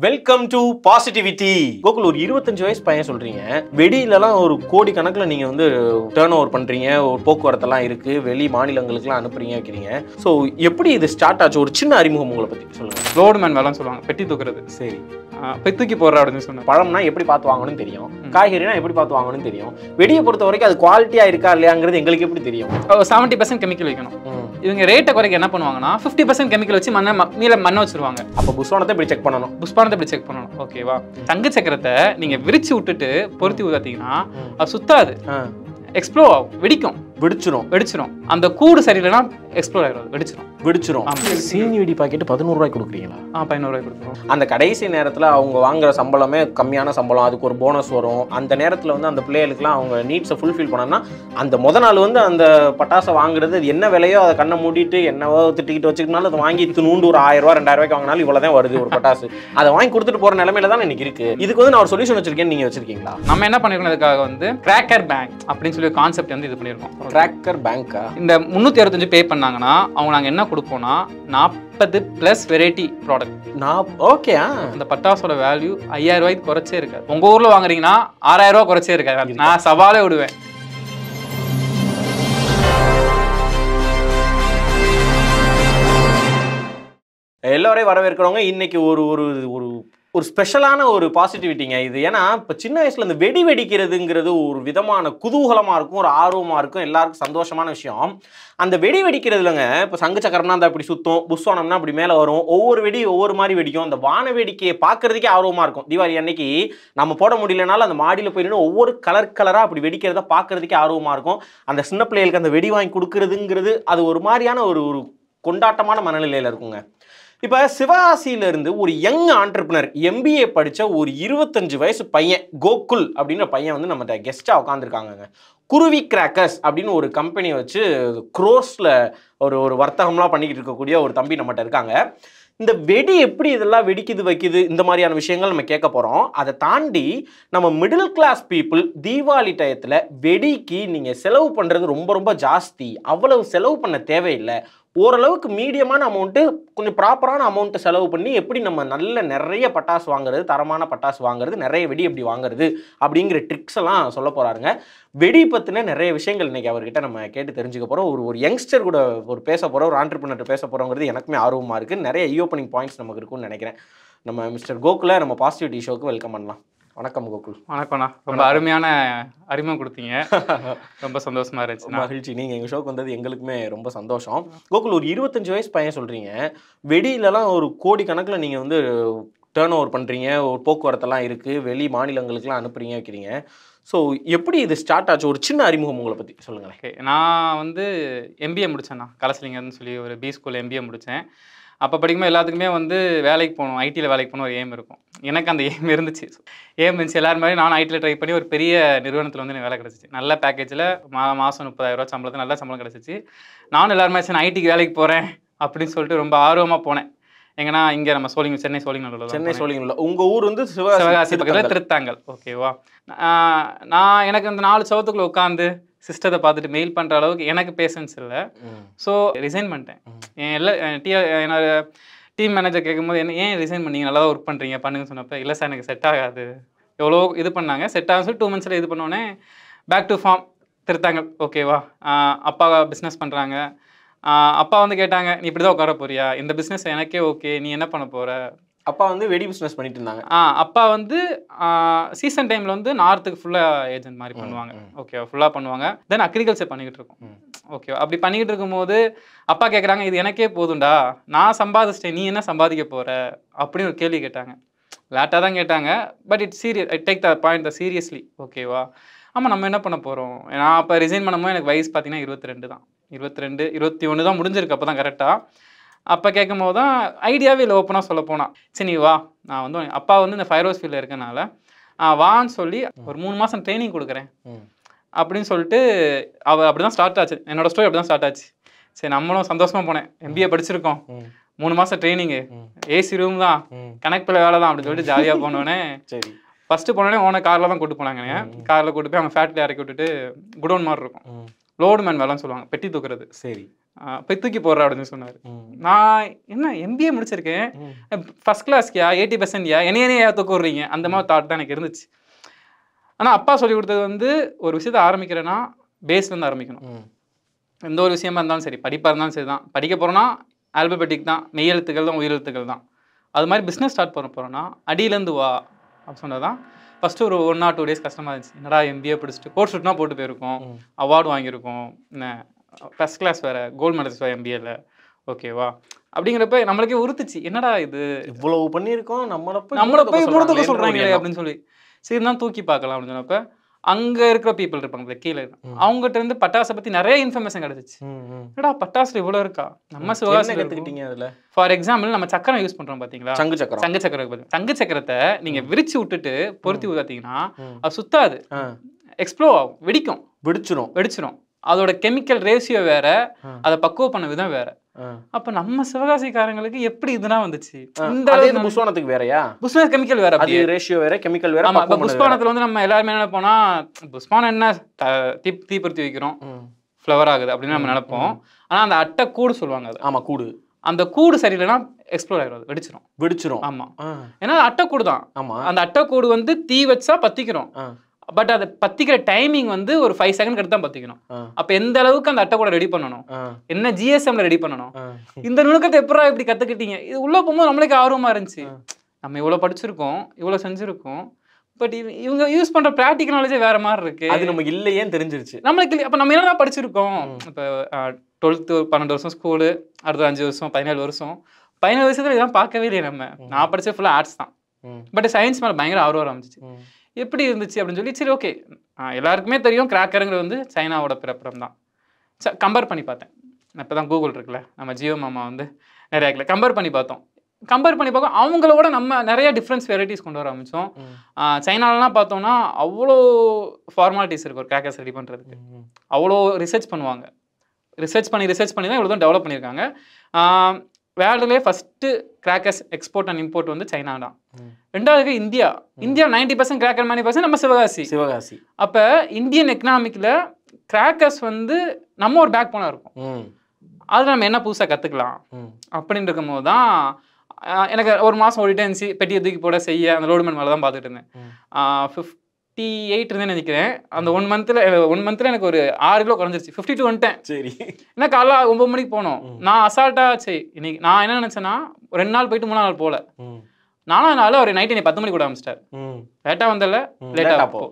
Welcome to positivity. Gokul, ஒரு 25 வயசு பையன் சொல்றீங்க, வெளியிலலாம் ஒரு கோடி கணக்கில் நீங்க வந்து டேர்ன் ஓவர் பண்றீங்க, ஒரு போக்குவரத்தெல்லாம் இருக்கு, வெளி மாநிலங்களுக்குலாம் அனுப்புறீங்க வைக்கிறீங்க. ஸோ எப்படி இது ஸ்டார்ட் ஆச்சு? ஒரு சின்ன அறிமுகம் உங்களை பத்தி சொல்லுங்க. லோடுமேன் வேலைன்னு சொல்லுவாங்க, பெட்டி தூக்குறது. சரி, பெத்துக்கி போடுற அப்படின்னு சொன்னேன். பழம்னா எப்படி பார்த்து வாங்கணும்னு தெரியும், காய்கறினா எப்படி பார்த்து வாங்கணும்னு தெரியும், வெடியை பொறுத்த வரைக்கும் அது குவாலிட்டியா இருக்கா இல்லையாங்கிறது எங்களுக்கு எப்படி தெரியும்? 70% கெமிக்கல் வைக்கணும். இவங்க ரேட்டை குறைக்க என்ன பண்ணுவாங்கன்னா 50% கெமிக்கல் வச்சு மண்ணை வச்சிருவாங்க. அப்போ புஷ்வானத்தை இப்படி செக் பண்ணணும். புஷ்பானத்தை இப்படி செக் பண்ணணும். ஓகேவா? தங்க சக்கரத்தை நீங்க விரிச்சு விட்டுட்டு பொருத்தி பார்த்தீங்கன்னா அது சுத்தாது, எக்ஸ்ப்ளோர் ஆகும், வெடிச்சிரும். அந்த கூடு சரியில்லைன்னா எக்ஸ்ப்ளோர் ஆகிடும், வெடிச்சிரும். சீனி வெடி பாக்கெட் 11 ரூபாய்க்கு கொடுக்குறீங்களா? 11 ரூபாய் கொடுக்குறோம். அந்த கடைசி நேரத்தில் அவங்க வாங்குற சம்பளமே கம்மியான சம்பளம், அதுக்கு ஒரு போனஸ் வரும். அந்த நேரத்தில் வந்து அந்த பிள்ளைகளுக்குலாம் அவங்க நீட்ஸை ஃபுல்ஃபில் பண்ணோம்னா அந்த நாள் வந்து அந்த பட்டாசை வாங்குறது என்ன விலையோ அதை கண்ணை மூடிட்டு என்னவோ திட்டிக்கிட்டு வச்சுக்கினாலும் அதை வாங்கி நூண்டு ஒரு 1000 ரூபா 2000 ரூபாய்க்கு வாங்கினாலும் இவ்வளோதான் வருது ஒரு பட்டாசு. அதை வாங்கி கொடுத்துட்டு போகிற நிலைமையில தான் இன்னைக்கு இருக்கு. இதுக்கு வந்து நான் ஒரு சொல்யூஷன் வச்சிருக்கேன், நீங்கள் வச்சிருக்கீங்களா? நம்ம என்ன பண்ணிருக்கோம், இதுக்காக வந்து கிராக்கர் பேங்க் அப்படின்னு சொல்லி கான்செப்ட் வந்து இது பண்ணியிருக்கோம். கிராக்கர் பேங்கா? இந்த 365 பே பண்ணாங்கன்னா அவங்க நாங்கள் என்ன கொடுப்போம்னா 40+ வெரைட்டி ப்ராடக்ட். ஓகே. அந்த பட்டாசோட வேல்யூ 5000 ரூபாய்க்கு குறைச்சே இருக்காது. உங்க ஊர்ல வாங்குறீங்கன்னா 6000 ரூபாய் குறைச்சே இருக்காது. நான் சவாலே விடுவேன். எல்லோரையும் வரவேற்கிறவங்க. இன்னைக்கு ஒரு ஒரு ஒரு ஒரு ஸ்பெஷலான ஒரு பாசிட்டிவிட்டிங்க இது. ஏன்னா இப்போ சின்ன வயசுல இந்த வெடி வெடிக்கிறதுங்கிறது ஒரு விதமான குதூகலமாக இருக்கும், ஒரு ஆர்வமாக இருக்கும், எல்லாருக்கும் சந்தோஷமான விஷயம். அந்த வெடி வெடிக்கிறதுலங்க இப்போ சங்கு சக்கரம்னா அந்த அப்படி சுற்றும், புஷ்வானம்னா அப்படி மேலே வரும், ஒவ்வொரு வெடி ஒவ்வொரு மாதிரி வெடிக்கும். அந்த வான வேடிக்கையை பார்க்கறதுக்கே ஆர்வமாக இருக்கும். தீபாவளி அன்னைக்கு நம்ம போட முடியலனாலும் அந்த மாடியில் போயிட்டு ஒவ்வொரு கலராக அப்படி வெடிக்கிறத பார்க்கறதுக்கே ஆர்வமாக இருக்கும். அந்த சின்ன பிள்ளைகளுக்கு அந்த வெடி வாங்கி கொடுக்கறதுங்கிறது அது ஒரு மாதிரியான ஒரு கொண்டாட்டமான மனநிலையில் இருக்குங்க. இப்போ சிவகாசியிலிருந்து ஒரு யங் ஆண்டர்பிரினர் MBA படித்த ஒரு 25 வயசு பையன் கோகுல் அப்படின்ற பையன் வந்து நம்மகிட்ட கெஸ்ட்டாக உட்காந்துருக்காங்க. குருவி கிராக்கர்ஸ் அப்படின்னு ஒரு கம்பெனியை வச்சு க்ரோஸில் ஒரு வர்த்தகம்லாம் பண்ணிக்கிட்டு இருக்கக்கூடிய ஒரு தம்பி நம்மகிட்ட இருக்காங்க. இந்த வெடி எப்படி இதெல்லாம் வெடிக்குது வைக்குது இந்த மாதிரியான விஷயங்கள் நம்ம கேட்க போகிறோம். அதை தாண்டி நம்ம மிடில் கிளாஸ் பீப்புள் தீபாவளி டயத்தில் வெடிக்கு நீங்கள் செலவு பண்ணுறது ரொம்ப ரொம்ப ஜாஸ்தி, அவ்வளவு செலவு பண்ண தேவையில்லை, ஓரளவுக்கு மீடியமான அமௌண்ட்டு கொஞ்சம் ப்ராப்பரான அமௌண்ட்டு செலவு பண்ணி எப்படி நம்ம நிறைய பட்டாசு வாங்குறது, தரமான பட்டாசு வாங்குறது, நிறைய வெடி எப்படி வாங்குறது அப்படிங்கிற ட்ரிக்ஸ் எல்லாம் சொல்ல போகிறாருங்க. வெடி பற்றின நிறைய விஷயங்கள் இன்றைக்கி அவர்கிட்ட நம்ம கேட்டு தெரிஞ்சுக்க போகிறோம். ஒரு யங்ஸ்டர் கூட பேச போகிறோம், ஒரு ஆண்டர்பிரினர் பேச போகிறோங்கிறது எனக்குமே ஆர்வமாக இருக்குது. நிறைய ஓப்பனிங் பாயிண்ட்ஸ் நமக்கு இருக்குன்னு நினைக்கிறேன். நம்ம மிஸ்டர் கோகுலை நம்ம பாசிட்டிவிட்டி ஷோக்கு வெல்கம் பண்ணலாம். வணக்கம் கோகுல். வணக்கம்ண்ணா, ரொம்ப அருமையான அறிமுகம் கொடுத்தீங்க, ரொம்ப சந்தோஷமா இருந்துச்சு. மகிழ்ச்சி, நீங்கள் எங்கள் ஷோக்கு வந்தது எங்களுக்குமே ரொம்ப சந்தோஷம். கோகுல், ஒரு 25 வயசு பையன் சொல்கிறீங்க, வெடியிலலாம் ஒரு கோடி கணக்கில் நீங்கள் வந்து டேர்ன் ஓவர் பண்ணுறீங்க, ஒரு போக்குவரத்தெல்லாம் இருக்குது, வெளி மாநிலங்களுக்குலாம் அனுப்புறீங்க வைக்கிறீங்க. ஸோ எப்படி இது ஸ்டார்ட் ஆச்சு? ஒரு சின்ன அறிமுகம் உங்களை பற்றி சொல்லுங்களேன். ஓகே, நான் வந்து MBA முடித்தேண்ணா, கலசலிங்கன்னு சொல்லி ஒரு B ஸ்கூல் MBA முடித்தேன். அப்போ படிக்கும்போது எல்லாத்துக்குமே வந்து வேலைக்கு போகணும், ஐடியில் வேலைக்கு போகணும் ஒரு எய்ம் இருக்கும். எனக்கு அந்த எய்ம் இருந்துச்சு. எல்லாரும் மாதிரி நானும் ஐடியில் ட்ரை பண்ணி ஒரு பெரிய நிறுவனத்தில் வந்து எனக்கு வேலை கிடச்சிச்சு. நல்ல பேக்கேஜில் மாதம் 30,000 ரூபா சம்பளத்தில் நல்ல சம்பளம் கிடச்சிச்சு. நானும் எல்லாருமே சரி ஐடிக்கு வேலைக்கு போகிறேன் அப்படின்னு சொல்லிட்டு ரொம்ப ஆர்வமாக போனேன். எங்கன்னா இங்கே நம்ம சென்னை சோழிங்கநல்லூர். உங்கள் ஊர் வந்து சிவகாசி பக்கத்தில் திருத்தாங்கல். ஓகேவா? நான் எனக்கு அந்த 4 சவத்துக்குள்ளே உட்காந்து சிஸ்டத்தை பார்த்துட்டு மெயில் பண்ணுற அளவுக்கு எனக்கு பேஷன்ஸ் இல்லை. ஸோ ரிசைன் பண்ணிட்டேன். என்னோட டீம் மேனேஜர் கேட்கும்போது ஏன் ரிசைன் பண்ணீங்க, நல்லா தான் ஒர்க் பண்ணுறீங்க, பண்ணுங்கன்னு சொன்னப்போ இல்லை சார் எனக்கு செட் ஆகாது, எவ்வளோ இது பண்ணாங்க, செட் ஆகும் சொல்லி 2 மந்த்ஸில் இது பண்ணோன்னே பேக் டு ஃபார்ம் திருத்தாங்கல். ஓகேவா? அப்பா பிஸ்னஸ் பண்ணுறாங்க. அப்பா வந்து கேட்டாங்க, நீ இப்படி தான் உட்கார போறியா, இந்த பிஸ்னஸ் எனக்கே ஓகே, நீ என்ன பண்ண போகிற? அப்பா வந்து வெடி பிஸ்னஸ் பண்ணிட்டு இருந்தாங்க. அப்பா வந்து சீசன் டைமில் வந்து நார்த்துக்கு ஃபுல்லாக ஏஜென்ட் மாதிரி பண்ணுவாங்க. ஓகேவா? ஃபுல்லாக பண்ணுவாங்க. தென் அக்ரிகல்ச்சர் பண்ணிக்கிட்டு இருக்கோம். ஓகேவா? அப்படி பண்ணிக்கிட்டு இருக்கும்போது அப்பா கேட்குறாங்க, இது எனக்கே போதும்டா, நான் சம்பாதிச்சிட்டேன், நீ என்ன சம்பாதிக்க போகிற அப்படின்னு ஒரு கேள்வி கேட்டாங்க. லேட்டாக தான் கேட்டாங்க, but I take the point seriously. ஓகேவா? ஆமாம், நம்ம என்ன பண்ண போகிறோம்? நான் அப்போ ரிசைன் பண்ணும்போது எனக்கு வயசு பார்த்தீங்கன்னா 22 தான், 21 தான் முடிஞ்சிருக்கு அப்போ தான் கரெக்டாக. அப்போ கேட்கும் போது தான் ஐடியாவே இல்லை, ஓப்பனாக சொல்ல போனால். சரி நீ வா, நான் வந்து அப்பா வந்து இந்த ஃபயர் ஹவுஸ் ஃபீல்டில் இருக்கனால வான்னு சொல்லி ஒரு 3 மாதம் ட்ரைனிங் கொடுக்குறேன் அப்படின்னு சொல்லிட்டு அப்படி தான் ஸ்டார்ட் ஆச்சு. என்னோட ஸ்டோரி அப்படி தான் ஸ்டார்ட் ஆச்சு. சரி நம்மளும் சந்தோஷமாக போனேன், MBA படிச்சிருக்கோம், 3 மாதம் ட்ரைனிங்கு, ஏசி ரூம் தான், கனெக்ட் பிள்ளை வேலை தான் அப்படின்னு சொல்லிட்டு ஜாலியாக போனோடனே சரி ஃபஸ்ட்டு போனோடனே காரில் தான் கூப்பிட்டு போனாங்க. காரில் கூப்பிட்டு போய் அவங்க ஃபேக்ட்ரியில் இறக்கி விட்டுட்டு குடோன் மாதிரி இருக்கும், லோடுமேன் வேலைன்னு சொல்லுவாங்க, பெட்டி தூக்குறது. சரி, போய் தூக்கி போடுறா அப்படின்னு சொன்னார். நான் என்ன எம்பிஏ முடிச்சிருக்கேன், ஃபர்ஸ்ட் கிளாஸ்க்கியா 80%யா என்னையே தூக்க விடுறீங்க, அந்த மாதிரி தாட் தான் எனக்கு இருந்துச்சு. ஆனால் அப்பா சொல்லி கொடுத்தது வந்து ஒரு விஷயத்தை ஆரம்பிக்கிறேன்னா பேஸ்லேருந்து ஆரம்பிக்கணும். எந்த ஒரு விஷயமா இருந்தாலும் சரி, படிப்பாக இருந்தாலும் சரி தான், படிக்க போகிறோன்னா ஆல்பபெட்டிக் தான், மெய்யெழுத்துக்கள் தான், உயிரெழுத்துக்கள் தான். அது மாதிரி பிஸ்னஸ் ஸ்டார்ட் பண்ண போகிறோன்னா அடியிலேருந்து வா அப்படின்னு சொன்னது தான். ஃபஸ்ட்டு ஒரு 1 or 2 days கஷ்டமாக இருந்துச்சு. என்னடா எம்பிஏ படிச்சுட்டு கோட் ஷூட்னா போட்டு போயிருக்கோம், அவார்டு வாங்கியிருக்கோம், என்ன ஃபஸ்ட் கிளாஸ் வேறு, கோல்டு மெடல்ஸ் வேறு எம்பிஏல, ஓகேவா அப்படிங்கிறப்ப நம்மளுக்கே உறுத்துச்சு. என்னடா இது இவ்வளவு பண்ணியிருக்கோம், நம்மளை போய் முழுத்துக்க சொல்கிறாங்களே அப்படின்னு சொல்லி சரி தான் தூக்கி பார்க்கலாம் அப்படின்னு சொன்னப்போ அங்கே இருக்கிற பீப்புள் இருப்பாங்க கீழே, அவங்ககிட்ட இருந்து பட்டாசை பற்றி நிறைய இன்ஃபர்மேஷன் கிடச்சிச்சு. என்னடா பட்டாசுல இவ்வளோ இருக்கா, நம்ம சிவகாசி கற்றுக்கிட்டீங்க அதில். ஃபார் எக்ஸாம்பிள் நம்ம சக்கரம் யூஸ் பண்ணுறோம் பார்த்தீங்களா, சங்கு சக்கரம். சங்கு சக்கரத்தை நீங்கள் விரிச்சு விட்டுட்டு பொருத்தி பார்த்தீங்கன்னா அது சுத்தாது, எக்ஸ்ப்ளோ ஆகும், வெடிச்சிரும். அதோட கெமிக்கல் ரேஷியோ வேற, அதை பக்குவம் பண்ண விதம் வேற. அப்ப நம்ம சிவகாசிக்காரங்களுக்கு எப்படி இதெல்லாம் வந்துச்சு? இந்த புஷ்வானத்துக்கு வேறயா? புஷ்வான கெமிக்கல் வேற, அது ரேஷியோ வேற, கெமிக்கல் வேற. ஆமா, இப்ப புஷ்வானத்துல வந்து நம்ம எல்லாருமே என்ன போனா புஷ்வானம் என்ன தீப்பொருத்தி வைக்கிறோம், ஃப்ளவர் ஆகுது அப்படின்னு நம்ம நினைப்போம். ஆனா அந்த அட்டை கூடு சொல்லுவாங்க. அது ஆமா கூடு. அந்த கூடு சரியில்லைன்னா எக்ஸ்ப்ளோர் ஆயிடும், வெடிச்சிரும். ஆமா, ஏன்னா அட்டை கூடு தான். ஆமா, அந்த அட்டை கூடு வந்து தீ வச்சா பத்திக்கிறோம். பட் அதை பத்திக்கிற டைமிங் வந்து ஒரு 5 செகண்ட் எடுத்து தான் பத்திக்கணும். அப்ப எந்த அளவுக்கு அந்த அட்டை கூட ரெடி பண்ணணும், என்ன ஜிஎஸ்எம்ல ரெடி பண்ணணும், இந்த நுணுக்கத்தை எப்படா இப்படி கத்துக்கிட்டீங்க? இது உள்ள போகும்போது நம்மளுக்கு ஆர்வமா இருந்துச்சு. நம்ம இவ்வளவு படிச்சிருக்கோம், இவ்வளவு செஞ்சிருக்கோம், பட் இவங்க யூஸ் பண்ற பிராக்டிகல் நாலேஜே வேற மாதிரி இருக்கு. அது நமக்கு இல்லையே தெரிஞ்சிருச்சு நம்மளுக்கு. அப்ப நம்ம என்னதான் படிச்சிருக்கோம்? இப்ப 12th 12 வருஷம் ஸ்கூலு, அடுத்த 5 வருஷம் 17 வருஷம் 17 வருஷத்துல இதெல்லாம் பார்க்கவே இல்லையே. நான் படிச்ச ஃபுல்லா ஆர்ட்ஸ் தான், பட் சயின்ஸ் மேல பயங்கர ஆர்வம் ஆரம்பிச்சிச்சு. எப்படி இருந்துச்சு அப்படின்னு சொல்லி சரி ஓகே, எல்லாருக்குமே தெரியும் கிராக்கருங்கிறது வந்து சைனாவோட பிறப்புறம் தான். கம்பேர் பண்ணி பார்த்தேன். இப்போ தான் கூகுள் இருக்குல்ல, நம்ம ஜியோ மாமா வந்து நிறைய கம்பேர் பண்ணி பார்த்தோம். அவங்களோட நம்ம நிறைய டிஃப்ரென்ஸ் வெரைட்டிஸ் கொண்டு வர ஆரம்பித்தோம். சைனாலலாம் பார்த்தோம்னா அவ்வளோ ஃபார்மாலிட்டிஸ் இருக்கும் ஒரு கிராக்கர்ஸ் ரெடி பண்ணுறதுக்கு. அவ்வளோ ரிசர்ச் பண்ணுவாங்க. ரிசர்ச் பண்ணி தான் இவ்வளோ தான் டெவலப் பண்ணியிருக்காங்க. வேர்ல்டுலேயே first crackers export and import வந்து சைனா தான். ரெண்டாவது இந்தியா 90% கிராக்கர் மேனுஃபேக்சர் நம்ம சிவகாசி. அப்போ இந்தியன் எக்கனாமிக்கில் கிராக்கர்ஸ் வந்து நம்ம ஒரு பேக் போனாக இருக்கும். அதில் நம்ம என்ன புதுசாக கற்றுக்கலாம் அப்படின்னு இருக்கும் போது தான் எனக்கு ஒரு மாதம் ஓடிட்டே இருந்துச்சு. பெட்டியை தூக்கி போட செய்ய அந்த லோடுமேன் மேலே தான் பார்த்துட்டு இருந்தேன். 58 இருந்தேன்னு நினைக்கிறேன். அந்த 1 மந்த்தில் எனக்கு ஒரு 6 கிலோ குறைஞ்சிருச்சு. 52 வந்துட்டேன். சரி, ஏன்னா காலைல 9 மணிக்கு போனோம். நான் அசால்ட்டா சரி இன்னைக்கு நான் என்ன நினச்சேன்னா 2 நாள் போயிட்டு 3 நாள் போகல. 4ஆவது நாள் ஒரு நைட்டு 10 மணிக்கு கூட ஆரம்பிச்சிட்டார். லேட்டாக வந்தல லேட்டாக போ.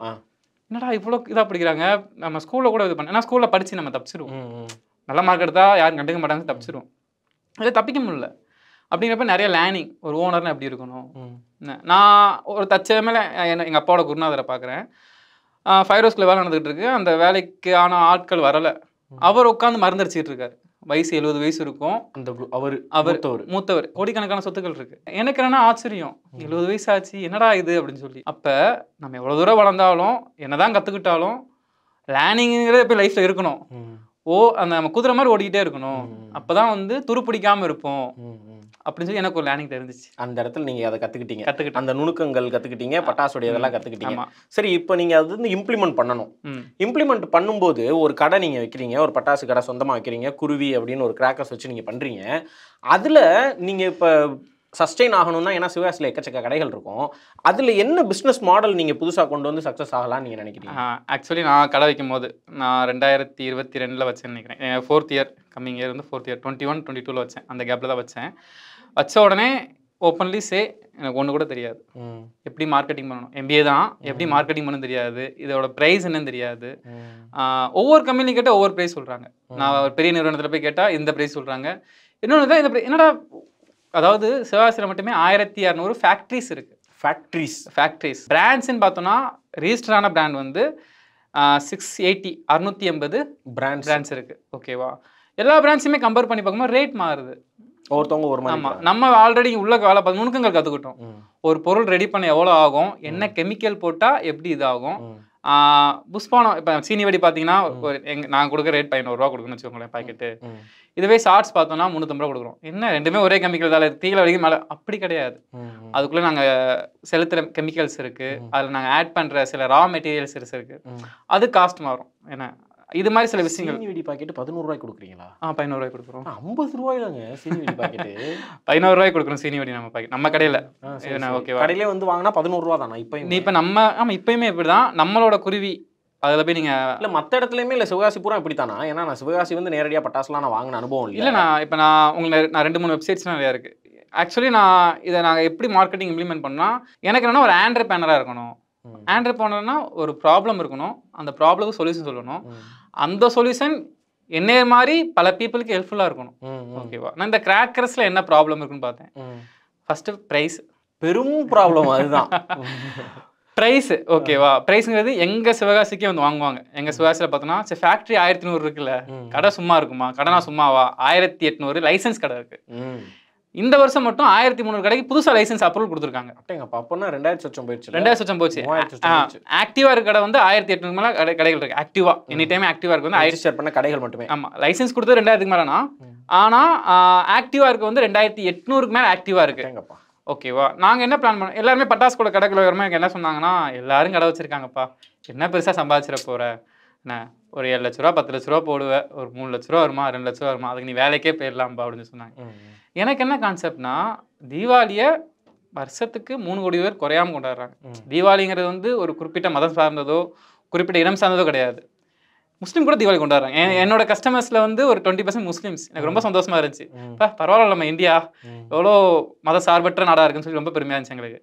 என்னடா இவ்வளோ இதாக படிக்கிறாங்க, நம்ம ஸ்கூலில் கூட இது பண்ண. ஏன்னா ஸ்கூலில் படித்து நம்ம தப்பிச்சிருவோம், நல்ல மார்க் எடுத்தா யாரும் கண்டுக்க மாட்டாங்க, தப்பிச்சிருவோம். அதை தப்பிக்க முடியல. அப்படிங்கிறப்ப நிறைய லேர்னிங். ஒரு ஓனர்னு எப்படி இருக்கணும். நான் ஒரு தச்சமேல எங்கள் அப்பாவோட குருநாதரை பார்க்குறேன். ஃபயர் ஹவுஸ்ல வேலை நடந்துகிட்டு இருக்கு. அந்த வேலைக்கான ஆட்கள் வரலை. அவர் உட்காந்து மருந்தடிச்சிட்டு இருக்காரு. வயசு 70 வயசு இருக்கும். அந்த அவர் மூத்தவர், கோடிக்கணக்கான சொத்துக்கள் இருக்கு. எனக்கு என்னன்னா ஆச்சரியம், 70 வயசு ஆச்சு என்னடா இது அப்படின்னு சொல்லி. அப்ப நம்ம எவ்வளவு தூரம் வளர்ந்தாலும் என்னதான் கத்துக்கிட்டாலும் லேர்னிங்கிறது இப்போ லைஃப்ல இருக்கணும். அந்த நம்ம குதிரை மாதிரி ஓடிக்கிட்டே இருக்கணும். அப்பதான் வந்து துரு பிடிக்காம இருப்போம் அப்படின்னு சொல்லி எனக்கு ஒரு லேர்னிங் தெரிஞ்சிச்சு. அந்த இடத்துல நீங்க அதை கத்துக்கிட்டீங்க, அந்த நுணுக்கங்கள் கத்துக்கிட்டீங்க, பட்டாசுடைய இதெல்லாம் கத்துக்கிட்டீங்க. சரி, இப்போ நீங்க அது வந்து இம்ப்ளிமெண்ட் பண்ணணும். இம்ப்ளிமெண்ட் பண்ணும்போது ஒரு கடை நீங்க வைக்கிறீங்க, ஒரு பட்டாசு கடை சொந்தமா வைக்கிறீங்க, குருவி அப்படின்னு ஒரு கிராக்கர்ஸ் வச்சு நீங்க பண்றீங்க. அதுல நீங்க இப்ப சஸ்டெயின் ஆகணும்னா, ஏன்னா சிவகாசியில் எக்கச்சக்க கடைகள் இருக்கும், அதில் என்ன பிஸ்னஸ் மாடல் நீங்கள் புதுசாக கொண்டு வந்து சக்ஸஸ் ஆகலாம்னு நீங்கள் நினைக்கிறீங்க? ஆக்சுவலி நான் கடை வைக்கும் போது நான் 2022 வச்சேன்னு நினைக்கிறேன். 4th இயர் கம்மிங் இயர் வந்து 4th இயர் 21, 22 வச்சேன். அந்த கேப்பில் தான் வச்சேன். வச்ச உடனே ஓப்பன்லி எனக்கு ஒன்று கூட தெரியாது. எப்படி மார்க்கெட்டிங் பண்ணணும், எம்பிஏ தான், எப்படி மார்க்கெட்டிங் பண்ணணும் தெரியாது, இதோட ப்ரைஸ் என்னன்னு தெரியாது. ஒவ்வொரு கம்பெனி கேட்டால் ஒவ்வொரு ப்ரைஸ் சொல்கிறாங்க. நான் ஒரு பெரிய நிறுவனத்தில் போய் கேட்டால் இந்த ப்ரைஸ் சொல்கிறாங்க. இன்னொன்று தான் இந்த என்னடா, அதாவது சிவகாசியில் மட்டுமே 1200 ஃபேக்ட்ரிஸ் இருக்குது. ஃபேக்ட்ரிஸ் பிராண்ட்ஸ்ன்னு பார்த்தோன்னா ரிஜிஸ்டரான பிராண்ட் வந்து 680 பிராண்ட்ஸ் இருக்குது. ஓகேவா, எல்லா பிராண்ட்ஸுமே கம்பேர் பண்ணி பார்க்கும்போது ரேட் மாறுது. ஒருத்தவங்க ஒரு மாதிரி. ஆமாம், நம்ம ஆல்ரெடி உள்ள வேலை பார்த்து நுணுக்கங்கள் கற்றுக்கிட்டோம். ஒரு பொருள் ரெடி பண்ண எவ்வளோ ஆகும், என்ன கெமிக்கல் போட்டால் எப்படி இதாகும். புஷ்பானம் இப்போ சீனி வடி பார்த்தீங்கன்னா நான் கொடுக்குற ரேட் 500 ரூபா கொடுக்கணும்னு வச்சுக்கோங்களேன் பாக்கெட்டு. இதுவே ஷார்ட்ஸ் பார்த்தோம்னா 350 ரூபா கொடுக்குறோம். என்ன ரெண்டுமே ஒரே கெமிக்கல் தான், தீயில வரைக்கும் மேலே அப்படி கிடையாது. அதுக்குள்ளே நாங்கள் செலுத்துகிற கெமிக்கல்ஸ் இருக்குது, அதில் நாங்கள் ஆட் பண்ணுற சில ரா மெட்டீரியல்ஸ் இருக்குது, அது காஸ்ட் மாறும். ஏன்னா இது மாதிரி சில விஷயங்கள். சீனி வெடி பாக்கெட் 11 ரூபாய்க்கு கொடுக்குறீங்களா? 11 ரூபாய்க்கு கொடுக்குறோம். 50 ரூபாய்லங்க சீனி வெடி பாக்கெட். 11 ரூபாய்க்கு கொடுக்குறோம் சீனி வெடி நம்ம பாக்கெட், நம்ம கடையில. ஓகேவா? கடையிலே வந்து வாங்கினா 11 ரூபா தானா இப்போ? நீ இப்போ நம்ம ஆமா இப்பயுமே இப்படிதான். நம்மளோட குருவி அதில் போய் நீங்க இல்ல மற்ற இடத்துலயுமே இல்ல சிவகாசி பூரா இப்படி தானா? ஏன்னா நான் சிவகாசி வந்து நேரடியா பட்டாசுலாம் நான் வாங்கின அனுபவம் இல்லை. இல்லை, நான் 2-3 வெப்சைட்ஸ்லாம் நிறையா இருக்கு. ஆக்சுவலி இதை நாங்கள் எப்படி மார்க்கெட்டிங் இம்ப்ளிமெண்ட் பண்ணால், எனக்கு என்னன்னா ஒரு ஆண்டர்பிரனராக இருக்கணும். ஆண்டர்பிரனர்னா ஒரு ப்ராப்ளம் இருக்கணும், அந்த ப்ராப்ளத்துக்கு சொல்யூஷன் சொல்லணும். அந்த சொல்யூஷன் என்னைய மாதிரி பல பீப்புளுக்கு ஹெல்ப்ஃபுல்லாக இருக்கணும். ஓகேவா? நான் இந்த கிராக்கர்ஸில் என்ன ப்ராப்ளம் இருக்குன்னு பார்த்தேன். ஃபர்ஸ்ட் ப்ரைஸ், பெரும் ப்ராப்ளம் அதுதான். ப்ரைஸ். ஓகேவா? ப்ரைஸுங்கிறது எங்கள் சிவகாசிக்கே வந்து வாங்குவாங்க. எங்கள் சிவகாசியில் பார்த்தோன்னா சரி ஃபேக்ட்ரி 1100 இருக்குல்ல, கடை சும்மா இருக்குமா? கடைனா சும்மாவா? 1800 லைசன்ஸ் கடை இருக்கு. இந்த வருஷம் மட்டும் 1300 கடைக்கு புதுசாக லைசன்ஸ் அப்ரூவல் கொடுத்துருக்காங்க. அப்போனா 2000 சொச்சம் போயிடுச்சு. 2000 சொச்சம் போச்சு. ஆக்டிவா இருக்க கடை வந்து 1800 மேலே கடைகள் இருக்கு. ஆக்டிவா எனி டைம் ஆக்டிவா இருக்கு வந்து ரெஜிஸ்டர் பண்ண கடைகள் மட்டுமே. ஆமாம், லைசன்ஸ் கொடுத்தது 2000க்கு மேலேனா, ஆனால் ஆக்டிவா இருக்க வந்து 2800க்கு மேலே ஆக்டிவா இருக்கு. ஓகேவா? நாங்கள் என்ன பிளான் பண்ணோம், எல்லாருமே பட்டாசு கூட கடைக்குள்ள வரமே என்ன சொன்னாங்கன்னா, எல்லாரும் கடை வச்சிருக்காங்கப்பா, என்ன பெருசாக சம்பாதிச்சிட போற என்ன, ஒரு 7 லட்ச ரூபா 10 லட்ச ரூபா போடுவேன், ஒரு 3 லட்ச ரூபா வருமா 2 லட்ச ரூபா வருமா, அதுக்கு நீ வேலைக்கே போயிடலாம்பா அப்படின்னு சொன்னாங்க. எனக்கு என்ன கான்செப்ட்னா, தீபாவளியை வருஷத்துக்கு 3 கோடி பேர் குறையாமல் கொண்டாடுறாங்க. தீபாவளிங்கிறது வந்து ஒரு குறிப்பிட்ட மதம் சார்ந்ததோ குறிப்பிட்ட இனம் சார்ந்ததோ கிடையாது. முஸ்லீம் கூட தீபாவளி கொண்டாடுறாங்க. என்னோட கஸ்டமர்ஸில் வந்து ஒரு 20% முஸ்லீம்ஸ். எனக்கு ரொம்ப சந்தோஷமா இருந்துச்சு. பரவாயில்ல, நம்ம இந்தியா எவ்வளோ மத சார்பற்ற நாடாக இருக்குன்னு சொல்லி ரொம்ப பெருமையாக இருந்துச்சு எங்களுக்கு.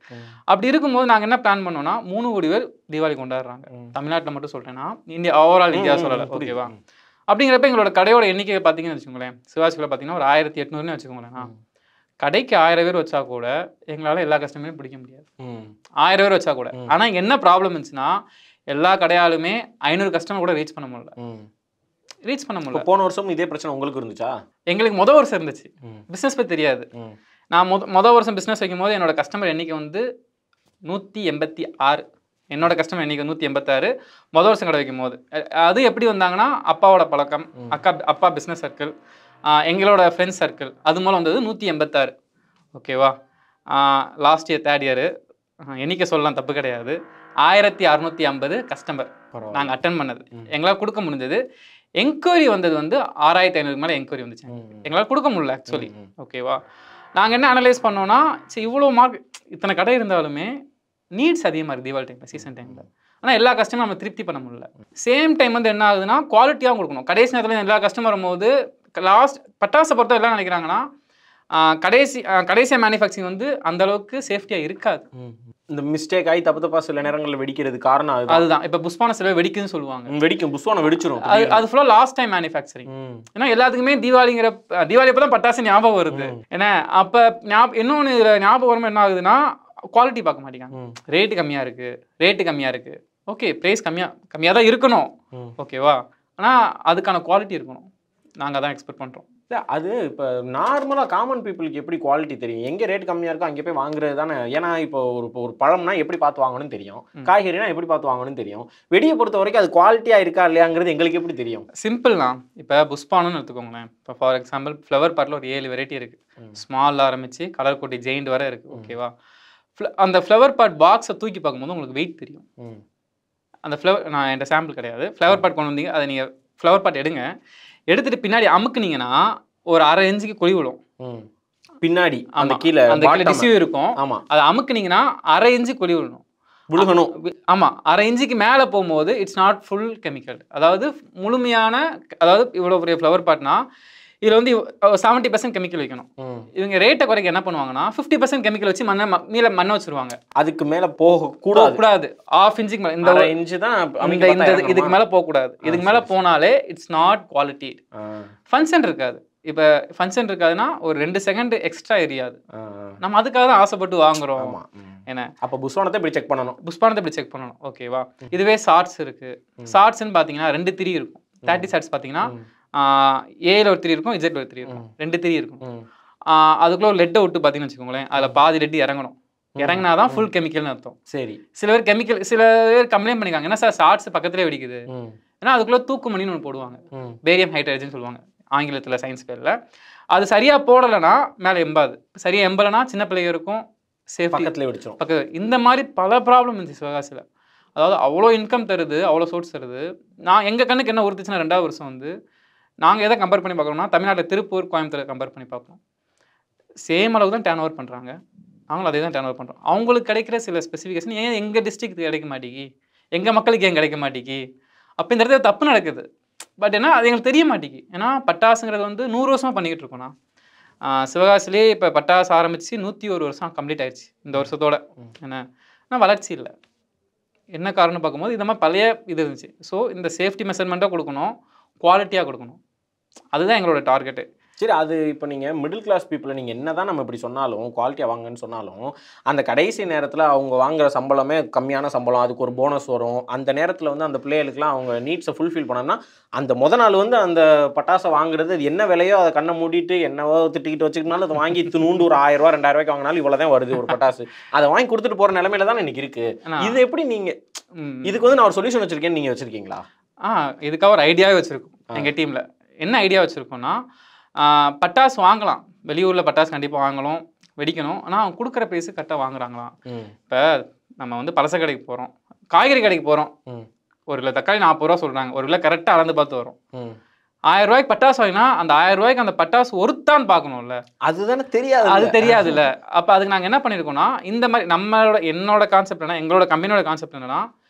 அப்படி இருக்கும்போது நாங்கள் என்ன பிளான் பண்ணோம்னா, 3 கோடி பேர் தீபாவளி கொண்டாடுறாங்க. தமிழ்நாட்டில் மட்டும் சொல்கிறேன்னா, இந்தியா ஓவரால் இந்தியா சொல்லலை. ஓகேவா? அப்படிங்கிறப்ப எங்களோட கடையோட எண்ணிக்கை பார்த்தீங்கன்னு வச்சுக்கோங்களேன், சிவாசிக்குள்ள பார்த்தீங்கன்னா ஒரு 1800ன்னு வச்சுக்கோங்களேன். கடைக்கு 1000 பேர் வச்சா கூட எங்களால் எல்லா கஸ்டமரையும் பிடிக்க முடியாது. 1000 பேர் வச்சா கூட. ஆனால் இங்கே என்ன ப்ராப்ளம் இருந்துச்சுன்னா, எல்லா கடையாலுமே 500 கஸ்டமர் கூட ரீச் பண்ண முடியல. போன வருஷம் இதே பிரச்சனை உங்களுக்கு இருந்துச்சா? எங்களுக்கு மொதல் வருஷம் இருந்துச்சு. பிஸ்னஸ் பற்றி தெரியாது. நான் மொதல் வருஷம் பிஸ்னஸ் வைக்கும் போது என்னோட கஸ்டமர் எண்ணிக்கை வந்து 186. என்னோட கஸ்டமர் எண்ணிக்கை 186 மொதல் வருஷம் கடை வைக்கும் போது. அது எப்படி வந்தாங்கன்னா, அப்பாவோட பழக்கம், அப்பா பிஸ்னஸ் சர்க்கிள், எங்களோட ஃப்ரெண்ட்ஸ் சர்க்கிள், அது மூலம் வந்தது 186. ஓகேவா? லாஸ்ட் இயர் 3rd இயர் எண்ணிக்கை சொல்லலாம், தப்பு கிடையாது. 1650 கஸ்டமர் நாங்கள் அட்டன் பண்ணது. எங்களால் கொடுக்க முடிஞ்சது. என்கொயரி வந்தது வந்து 6500 மேலே என்கொயரி வந்துச்சு. எங்களால் கொடுக்க முடியல ஆக்சுவலி. ஓகேவா? நாங்கள் என்ன அனலைஸ் பண்ணோன்னா, சரி இவ்வளோ இத்தனை கடை இருந்தாலுமே நீட்ஸ் அதிகமாக இருக்குது தீபாவளி டைமில், சீசன் டைமில். ஆனால் எல்லா கஸ்டமரும் நம்ம திருப்தி பண்ண முடியல. சேம் டைம் வந்து என்ன ஆகுதுன்னா, குவாலிட்டியாகவும் கொடுக்கணும். கடைசி நேரத்தில் எல்லா கஸ்டமர் வரும்போது லாஸ்ட் பட்டாசை பொறுத்த எல்லாம் நினைக்கிறாங்கன்னா, கடைசியாக மேனுஃபேக்சரிங் வந்து அந்தளவுக்கு சேஃப்டியாக இருக்காது. இந்த மிஸ்டேக் ஆகி தப்பா சில நேரங்களில் வெடிக்கிறது காரணம் அதுதான். இப்போ புஷ்பான சில வெடிக்குன்னு சொல்லுவாங்க. வெடிக்கும், புஷ்பான வெடிச்சிரும். அது ஃபுல்லாக லாஸ்ட் டைம் மேனுஃபேக்சரிங். ஏன்னா எல்லாத்துக்குமே தீபாவளி அப்போ தான் பட்டாசு ஞாபகம் வருது. ஏன்னா அப்போ இன்னொன்று ஞாபகம் வரும்போது என்ன ஆகுதுன்னா, குவாலிட்டி பார்க்க மாட்டேங்காங்க. ரேட்டு கம்மியாக இருக்கு. ஓகே, ப்ரைஸ் கம்மியாக தான் இருக்கணும். ஓகேவா? ஆனால் அதுக்கான குவாலிட்டி இருக்கணும். நாங்கள் தான் எக்ஸ்பெக்ட் பண்ணுறோம். அது இப்போ நார்மலாக காமன் பீப்புளுக்கு எப்படி குவாலிட்டி தெரியும்? எங்கே ரேட் கம்மியாக இருக்கோ அங்கே போய் வாங்குறது தானே. ஏன்னா இப்போ ஒரு பழம்னா எப்படி பார்த்து வாங்கணும்னு தெரியும், காய்கறினா எப்படி பார்த்து வாங்கணும்னு தெரியும். வெடியை பொறுத்த வரைக்கும் அது குவாலிட்டியாக இருக்கா இல்லையாங்கிறது எங்களுக்கு எப்படி தெரியும்? சிம்பிள்னா, இப்போ புஷ்பானு எடுத்துக்கோங்களேன். இப்போ ஃபார் எக்ஸாம்பிள் ஃப்ளவர் பாட்டில் ஒரு 7 வெரைட்டி இருக்குது. ஸ்மால் ஆரம்பித்து கலர் கோட்டி ஜெயிண்ட் வரை இருக்குது. ஓகேவா? அந்த ஃப்ளவர் பாட் பாக்ஸை தூக்கி பார்க்கும்போது உங்களுக்கு வெயிட் தெரியும். அந்த ஃப்ளவர் நான் என்கிட்ட சாம்பிள் கிடையாது. ஃப்ளவர் பாட் கொண்டு வந்தீங்க, அதை நீங்கள் ஃப்ளவர் பாட் எடுத்துட்டு பின்னாடி அமுக்குனீங்கன்னா ஒரு 1/2 இன்ச்சுக்கு குழி விழும் பின்னாடி. அந்த கீழே டிஷ்யூ இருக்கும். ஆமாம், அதை அமுக்குனீங்கன்னா 1/2 இன்ச்சு குழி விழுணும். ஆமாம், 1/2 இன்ச்சுக்கு மேலே போகும்போது இட்ஸ் நாட் ஃபுல் கெமிக்கல். அதாவது முழுமையான, அதாவது இவ்வளோ பெரிய ஃப்ளவர் பாட்னா இதில் வந்து 70% கெமிக்கல் வைக்கணும். இவங்க ரேட்டை குறைக்க என்ன பண்ணுவாங்கன்னா 50% கெமிக்கல் வச்சு மண்ணை வச்சிருவாங்க. அதுக்கு மேலே போகக்கூடாது. 1/2 இன்ச்சுக்கு மேலே, இந்த இன்ச்சு தான் இதுக்கு மேலே போகக்கூடாது. இதுக்கு மேலே போனாலே இட்ஸ் நாட் குவாலிட்டி. ஃபங்க்ஷன் இருக்காது. இப்போ ஃபங்க்ஷன் இருக்காதுன்னா ஒரு 2 செகண்ட் எக்ஸ்ட்ரா எரியாது. நம்ம அதுக்காக தான் ஆசைப்பட்டு வாங்குறோம். என்ன அப்போ புஷ்பானத்தை இப்படி செக் பண்ணணும். ஓகேவா? இதுவே ஷார்ட்ஸ் இருக்கு. ஷார்ட்ஸ்ன்னு பார்த்தீங்கன்னா 2 திரி இருக்கும். 30 ஷார்ட்ஸ் பார்த்தீங்கன்னா ஏல ஒரு 3 இருக்கும், இஜெட்ல ஒரு 3 இருக்கும். 2 3 இருக்கும். அதுக்குள்ள ஒரு லெட்டை விட்டு பார்த்தீங்கன்னு வச்சுக்கோங்களேன், அதில் பாதி லெட்டு இறங்கினா தான் ஃபுல் கெமிக்கல்னு அர்த்தம். சரி, சில பேர் கம்ப்ளைண்ட் பண்ணிக்காங்க, என்ன சார் ஷார்ட்ஸ் பக்கத்துலேயே வெடிக்குது. ஏன்னா அதுக்குள்ள தூக்குமணின்னு ஒன்று போடுவாங்க, பேரியம் ஹைட்ரஜன் சொல்லுவாங்க ஆங்கிலத்தில், சயின்ஸ் பேரில். அது சரியாக போடலைன்னா மேலே எம்பாது, சரியாக எம்பலைன்னா சின்ன பிள்ளைங்க இருக்கும், சேஃப்டி பக்கத்துலேயே வெடிச்சிடும். இந்த மாதிரி பல ப்ராப்ளம் இருந்துச்சு சிவகாசியில். அதாவது அவ்வளோ இன்கம் தருது, அவ்வளோ சோர்ஸ் தருது. நான் எங்கள் கண்ணுக்கு என்ன உறுத்துச்சுன்னா 2வது வருஷம் வந்து நாங்கள் எதை கம்பேர் பண்ணி பார்க்குறோம்னா தமிழ்நாட்டில் திருப்பூர், கோயம்புத்தூர் கம்பேர் பண்ணி பார்ப்போம். சேம் அளவு தான் டர்ன் ஓவர் பண்ணுறாங்க, நாங்களும் அதே தான் டர்ன் ஓவர் பண்ணுறோம். அவங்களுக்கு கிடைக்கிற சில ஸ்பெசிஃபிகேஷன் ஏன் எங்கள் டிஸ்ட்ரிக்ட் கிடைக்க மாட்டேங்கி, எங்கள் மக்களுக்கு ஏன் கிடைக்க மாட்டேங்கி, அப்போ இந்த இடத்துல தப்பு நடக்குது. பட் ஏன்னா அது எங்களுக்கு தெரிய மாட்டேங்கி. ஏன்னா பட்டாசுங்கிறது வந்து 100 வருஷமாக பண்ணிக்கிட்டு இருக்கோம்னா, சிவகாசிலே இப்போ பட்டாசு ஆரம்பித்து 101 வருஷம் கம்ப்ளீட் ஆயிடுச்சு இந்த வருஷத்தோட. என்ன ஆனால் வளர்ச்சி இல்லை. என்ன காரணம்னு பார்க்கும்போது இந்த மாதிரி பழைய இது இருந்துச்சு. ஸோ இந்த சேஃப்டி மெஷர்மெண்ட்டாக கொடுக்கணும், குவாலிட்டியாக கொடுக்கணும். அதுதான் எங்களோட டார்கெட்டு. சரி, அது இப்போ நீங்கள் மிடில் கிளாஸ் பீப்புளை நீங்கள் என்ன தான் நம்ம இப்படி சொன்னாலும் குவாலிட்டியாக வாங்கன்னு சொன்னாலும் அந்த கடைசி நேரத்தில் அவங்க வாங்குற சம்பளமே கம்மியான சம்பளம், அதுக்கு ஒரு போனஸ் வரும். அந்த நேரத்தில் வந்து அந்த பிள்ளைகளுக்குலாம் அவங்க நீட்ஸை ஃபுல்ஃபில் பண்ணோம்னா அந்த நாள் வந்து அந்த பட்டாசை வாங்குறது அது என்ன விலையோ அதை கண்ணை மூடிட்டு என்னவோ திட்டிக்கிட்டு வச்சுக்கினாலும் அதை வாங்கி நூண்டு ஒரு 1000 ரூபா 2000 ரூபாய்க்கு வாங்கினாலும் இவ்வளோ தான் வருது ஒரு பட்டாசு. அதை வாங்கி கொடுத்துட்டு போகிற நிலமையில தான் இன்னைக்கு இருக்குது. இது எப்படி நீங்கள் இதுக்கு வந்து நான் ஒரு சொல்யூஷன் வச்சுருக்கேன்னு நீங்கள் வச்சுருக்கீங்களா? இதுக்காக ஒரு ஐடியாவே வச்சுருக்கோம் எங்கள் டீமில். என்ன ஐடியா வச்சுருக்கோன்னா, பட்டாசு வாங்கலாம், வெளியூரில் பட்டாசு கண்டிப்பாக வாங்கணும், வெடிக்கணும். ஆனால் அவங்க கொடுக்குற ப்ரைஸு கரெக்டாக வாங்குறாங்களாம். இப்போ நம்ம வந்து பலச கடைக்கு போகிறோம், காய்கறி கடைக்கு போகிறோம், 1 கிலோ தக்காளி 40 ரூபா சொல்கிறாங்க, 1 கிலோ கரெக்டாக அளந்து பார்த்து வரும். 1000 ரூபாய்க்கு பட்டாசு வாங்கினா அந்த 1000 ரூபாய்க்கு அந்த பட்டாசு ஒருத்தான்னு பார்க்கணும்ல, அதுதானே தெரியாது. அது தெரியாதுல்ல. அப்போ அதுக்கு நாங்கள் என்ன பண்ணியிருக்கோம்னா, இந்த மாதிரி என்னோட கான்செப்ட் என்ன, எங்களோட கம்பெனியோட கான்செப்ட் என்னன்னா,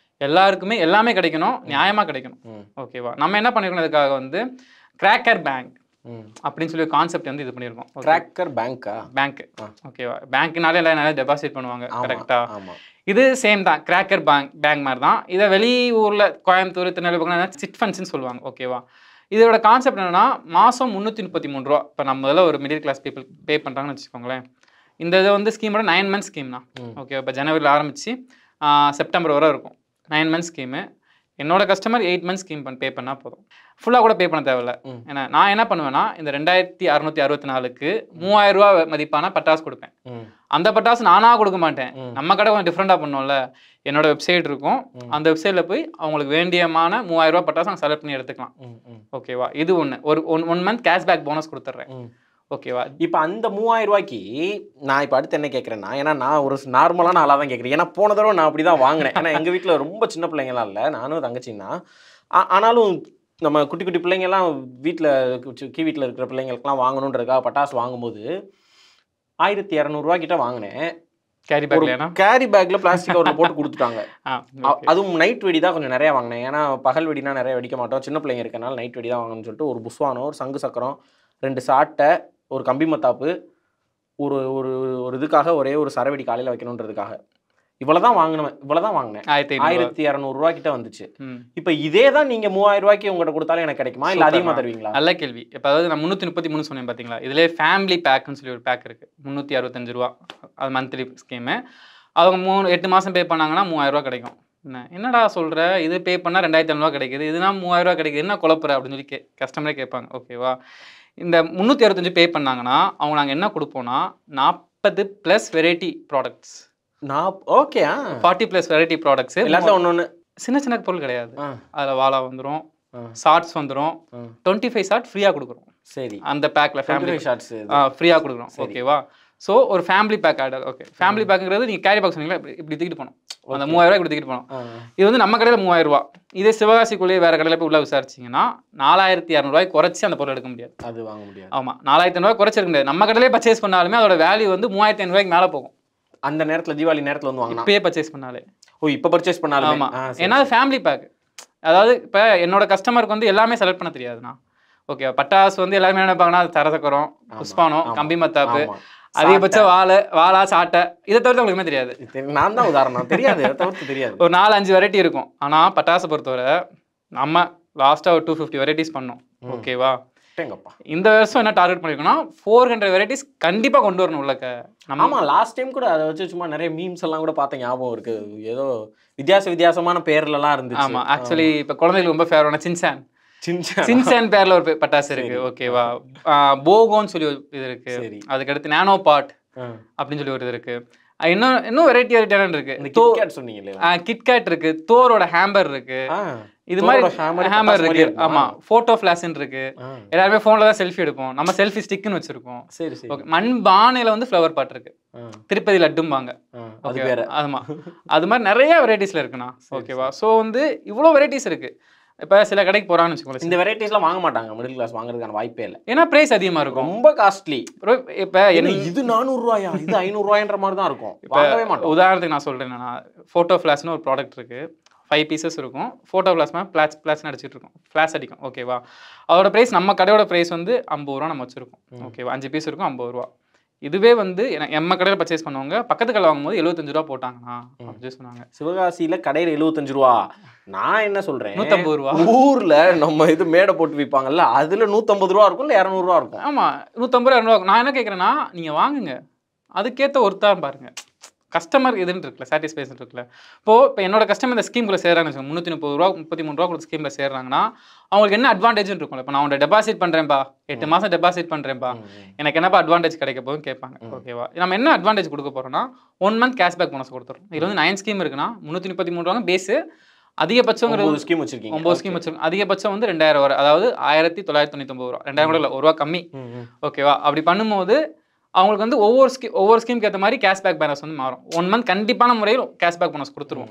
எல்லாருக்குமே எல்லாமே கிடைக்கணும், நியாயமாக கிடைக்கணும். ஓகேவா? நம்ம என்ன பண்ணியிருக்கோம், அதுக்காக வந்து கிராக்கர் பேங்க் அப்படின்னு சொல்லி கான்செப்ட் வந்து இது பண்ணியிருக்கோம். கிராக்கர் பேங்க்கா? பேங்க். ஓகேவா? பேங்க்னாலே எல்லாம் நிறைய டெபாசிட் பண்ணுவாங்க கரெக்டாக. இது சேம் தான், கிராக்கர் பேங்க் மாதிரி தான். இதை வெளியூரில் கோயம்புத்தூர், திருநெல்வேலி சிட் ஃபண்ட்ஸ்ன்னு சொல்லுவாங்க. ஓகேவா? இதோட கான்செப்ட் என்னன்னா, மாதம் 333 ரூபா. இப்போ நம்ம முதல்ல ஒரு மிடில் கிளாஸ் பீப்புள் பே பண்ணுறாங்கன்னு வச்சுக்கோங்களேன். இந்த இதை வந்து ஸ்கீமோட 9 மந்த்ஸ் ஸ்கீம் தான். ஓகே, இப்போ ஜனவரியில் ஆரம்பித்து செப்டம்பர் வரை இருக்கும். 9 மந்த்ஸ் ஸ்கீமு. என்னோட கஸ்டமர் 8 மந்த்ஸ் ஸ்கீம் பே பண்ணால் போதும், ஃபுல்லாக கூட பே பண்ண தேவையில்ல. ஏன்னா நான் என்ன பண்ணுவேன்னா, இந்த 2664க்கு 3000 ரூபா மதிப்பான பட்டாசு கொடுப்பேன். அந்த பட்டாசு நானாக கொடுக்க மாட்டேன், நம்ம கடை கொஞ்சம் டிஃப்ரெண்டாக பண்ணோம்ல. என்னோட வெப்சைட் இருக்கும், அந்த வெப்சைட்டில் போய் அவங்களுக்கு வேண்டியமான 3000 ரூபா பட்டாசு நாங்கள் செலக்ட் பண்ணி எடுத்துக்கலாம். ஓகேவா? இது ஒரு 1 மந்த் கேஷ்பேக் போனஸ் கொடுத்துட்றேன். ஓகேவா? இப்போ அந்த 3000 ரூபாய்க்கு நான் இப்போ அடுத்து என்ன கேட்குறேன்னா, ஏன்னா நான் ஒரு நார்மலான ஆளாக தான் கேட்குறேன். ஏன்னா போன தடவை நான் அப்படி தான் வாங்கினேன். ஏன்னா எங்கள் வீட்டில் ரொம்ப சின்ன பிள்ளைங்களாம் இல்லை, நானும் தங்கச்சின்னா. ஆனாலும் நம்ம குட்டி குட்டி பிள்ளைங்கள்லாம் வீட்டில் வீட்டில் இருக்கிற பிள்ளைங்களுக்குலாம் வாங்கணுன்றதுக்காக பட்டாசு வாங்கும்போது 1200 ரூபா கிட்ட வாங்கினேன். கேரி பேக்கில் பிளாஸ்டிக் கவரில் போட்டு கொடுத்துட்டாங்க. அதுவும் நைட் வெடி தான் கொஞ்சம் நிறையா வாங்கினேன். ஏன்னா பகல் வெடினா நிறைய வெடிக்க மாட்டோம், சின்ன பிள்ளைங்க இருக்கனால நைட் வெடி தான் வாங்கணும்னு சொல்லிட்டு ஒரு புஸ்வானம், ஒரு சங்கு சக்கரம், 2 சாட்டை, ஒரு கம்பி மத்தாப்பு, ஒரு ஒரு இதுக்காக ஒரே ஒரு சரவெடி காலையில் வைக்கணுன்றதுக்காக இவ்வளோ தான் வாங்கினேன். 1200 ரூபா கிட்ட வந்துச்சு. இப்போ இதே தான் நீங்கள் 3000 ரூபாய்க்கு உங்கள்கிட்ட கொடுத்தாலும் எனக்கு கிடைக்குமா, இல்லை அதிகமாக தருவீங்களா? நல்ல கேள்வி. இப்போ அதாவது நான் 333 சொன்னேன் பார்த்தீங்களா, இதிலே ஃபேமிலி பேக்குன்னு சொல்லி ஒரு பேக் இருக்குது, 365 ரூபா. அது மந்த்லி ஸ்கீமு. அவங்க 8 மாதம் பே பண்ணாங்கன்னா 3000 ரூபா கிடைக்கும். என்னடா சொல்கிற, இது பே பண்ணால் 2500 ரூபா கிடைக்குது, இதுனா 3000 ரூபா கிடைக்குது, என்ன குழப்புற அப்படின்னு சொல்லி கஸ்டமரே கேட்பாங்க. ஓகேவா? இந்த 365 பே பண்ணாங்கன்னா அவங்க நாங்கள் என்ன கொடுப்போம்னா 40+ variety products. Okay, 40+ variety products. எல்லாத்தையும் ஒன்று சின்ன சின்ன பொருள் கிடையாது. அதில் வாழா வந்துடும், ஷார்ட்ஸ் வந்துடும், 25 ஷார்ட் ஃப்ரீயாக கொடுக்குறோம். சரி, அந்த பேக்கில் ஃபேமிலி ஷார்ட்ஸ் ஃப்ரீயாக கொடுக்குறோம். ஓகேவா? ஸோ ஒரு family pack order. Okay, family பேக்குங்கிறது நீங்கள் கேரி பாக்ஸ் சொன்னீங்களா, இப்படி தூக்கிட்டு போகணும், அந்த 3000 ரூபாய் இப்படி தூக்கிட்டு போகணும். இது வந்து நம்ம கடையில் 3000 ரூபா. இதே சிவகாசிக்குள்ளேயே வேறு கடையில் போய் உள்ள விசாரிச்சிங்கன்னா 4200 ரூபாய் குறைச்சி அந்த பொருள் எடுக்க முடியாது, அது வாங்க முடியாது. ஆமாம், 4500 ரூபாய் குறைச்சி எடுக்க முடியாது. நம்ம கடையிலே பர்ச்சேஸ் பண்ணாலுமே அதோட வேல்யூ வந்து 3500 ரூபாய்க்கு மேலே போகும். அந்த நேரத்தில் தீபாவளி நேரத்தில் வந்து வாங்கலாம், இப்போயே பர்ச்சேஸ் பண்ணாலே. இப்போ பர்ச்சேஸ் பண்ணாலும். ஆமாம், ஏன்னா ஃபேமிலி பேக். அதாவது இப்போ என்னோட கஸ்டமருக்கு வந்து எல்லாமே செலக்ட் பண்ண தெரியாதுண்ணா. ஓகே, பட்டாசு வந்து எல்லாருமே நினைப்பாங்கன்னா தரசக்கரம், புஷ்பானம், கம்பி மத்தாப்பு, அதிகபட்சம் வாழா சாட்டை, இதை தவிர்த்து உங்களுக்குமே தெரியாது. நான் தான் உதாரணம், தெரியாது, தெரியாது. ஒரு 4-5 வெரைட்டி இருக்கும். ஆனால் பட்டாசை பொறுத்தவரை நம்ம லாஸ்ட்டாக ஒரு 250 வெரைட்டிஸ் பண்ணோம். ஓகேவா? இந்த வருஷம் என்ன டார்கெட் பண்ணிருக்கோம்னா 400 வெரைட்டிஸ் கண்டிப்பாக கொண்டு வரணும் உள்ளக்க. ஆமாம், லாஸ்ட் டைம் கூட அதை வச்சு சும்மா நிறைய மீம்ஸ் எல்லாம் கூட பார்த்தேன், ஞாபகம் இருக்கு. ஏதோ வித்தியாசமான பேர்லாம் இருந்துச்சு. ஆமாம், ஆக்சுவலி இப்போ குழந்தைகளுக்கு ரொம்ப ஃபேவரான சின்சான் பேர்ல ஒரு பட்டாசு இருக்கு. ஓகேவா? போகோன்னு சொல்லி இது இருக்கு. அதுக்கடுத்து நானோ பாட் அப்படின்னு சொல்லி ஒரு இது இருக்கு. இன்னும் வெரைட்டியான இருக்கு. இந்த கிட்கேட் சொன்னீங்க இல்லையா? கிட்கேட் இருக்கு, தோரோட ஹேம்பர் இருக்கு, இது மாதிரி ஹேமர் இருக்கு. ஆமா, போட்டோ ஃபிளாஷ்னு இருக்கு. எல்லாருமே போன்ல தான் செல்ஃபி எடுப்போம். நம்ம செல்ஃபி ஸ்டிக்னு வச்சிருக்கோம். சரி சரி. ஓகே, மண் பானையில வந்து ஃப்ளவர் பாட் இருக்கு. திருப்பதி லட்டும்பாங்க. அது வேற. ஆமா, அது மாதிரி நிறைய வெரைட்டிஸ்ல இருக்குண்ணா. ஓகேவா? ஸோ வந்து இவ்வளோ வெரைட்டிஸ் இருக்கு. இப்போ சில கடைக்கு போறான்னு வச்சுக்கோங்க, இந்த வெரைட்டிஸ்லாம் வாங்க மாட்டாங்க. மிடில் கிளாஸ் வாங்குறதுக்கான வாய்ப்பே இல்லை. ஏன்னா பிரைஸ் அதிகமா இருக்கும், ரொம்ப காஸ்ட்லி. இப்போ என்ன இது 400 ரூபாயா, இது 500 ரூபாய்ன்ற மாதிரி தான் இருக்கும். வாங்கவே மாட்டோம். உதாரணத்துக்கு நான் சொல்றேன், போட்டோ ஃபிளாஷ்னு ஒரு ப்ராடக்ட் இருக்கு. 5 பீசஸ் இருக்கும். ஃபோட்டோ ஃபிளாஷ் ஃபிளாஷ்னு அடிச்சிட்டு இருக்கோம், ஃபிளாஷ் அடிக்கும். ஓகேவா? அதோட ப்ரைஸ், நம்ம கடையோட ப்ரைஸ் வந்து 50 ரூபா நம்ம வச்சிருக்கோம். ஓகேவா? 5 பீஸ் இருக்கும், 50 ரூபா. இதுவே வந்து நம்ம கடையில் பர்ச்சேஸ் பண்ணுவாங்க, பக்கத்து கடையில் வாங்கும்போது 75 ரூபா போட்டாங்கண்ணா அப்படின்னு சொன்னாங்க. சிவகாசியில கடையில் 75 ரூபா. நான் என்ன சொல்றேன், 150 ரூபா. ஊர்ல நம்ம இது மேடை போட்டு விற்பாங்கல்ல, அதுல 150 ரூபா இருக்கும், இல்ல 200 ரூபா இருக்கும். ஆமா, 150 ரூபா 200 ரூபா. நான் என்ன கேட்குறேன்னா, நீங்க வாங்குங்க, அதுக்கேற்ற ஒருத்தா பாருங்க. கஸ்டமர் இதுன்னு இருக்குல்ல, சாட்டிஸ்ஃபேக்ஷன் இருக்குல்ல. இப்போ என்னோட கஸ்டமர் இந்த ஸ்கீம்ல சேர்றாங்கன்னு வச்சுக்கோங்க, 330 ரூபா 33 ரூபா கொடுத்து ஸ்கீம்ல சேர்றாங்கன்னா அவங்களுக்கு என்ன அட்வான்டேஜ் இருக்கும்ல. இப்போ நான் உன்னை டெபாசிட் பண்றேன்ப்பா, 8 மாசம் டெபாசிட் பண்றேன்ப்பா, எனக்கு என்னப்பா அட்வான்டேஜ் கிடைக்க போகுதுன்னு கேட்பாங்க. ஓகேவா? நம்ம என்ன அட்வான்டேஜ் கொடுக்க போறோம்னா 1 மந்த் கேஷ்பேக் போனஸ் கொடுத்துரும். இதுல வந்து 9 ஸ்கீம் இருக்குன்னா 333 ரூபா பேஸ். அதிகபட்சம் 9 ஸ்கீம் வச்சிருக்கீங்க. 9 ஸ்கீம் வச்சிருக்கோம். அதிகபட்சம் வந்து 2000 வரை, அதாவது 1999 ரூபா. 2000 கூட இல்லை, 1 ரூபா கம்மி. ஓகேவா? அப்படி பண்ணும்போது அவங்களுக்கு வந்து ஒவ்வொரு ஸ்கீமுக்கு ஏற்ற மாதிரி கேஷ்பேக் பேனஸ் வந்து மாறும். 1 மந்த் கண்டிப்பான முறையில் கேஷ்பேக் போனஸ் கொடுத்துருவோம்.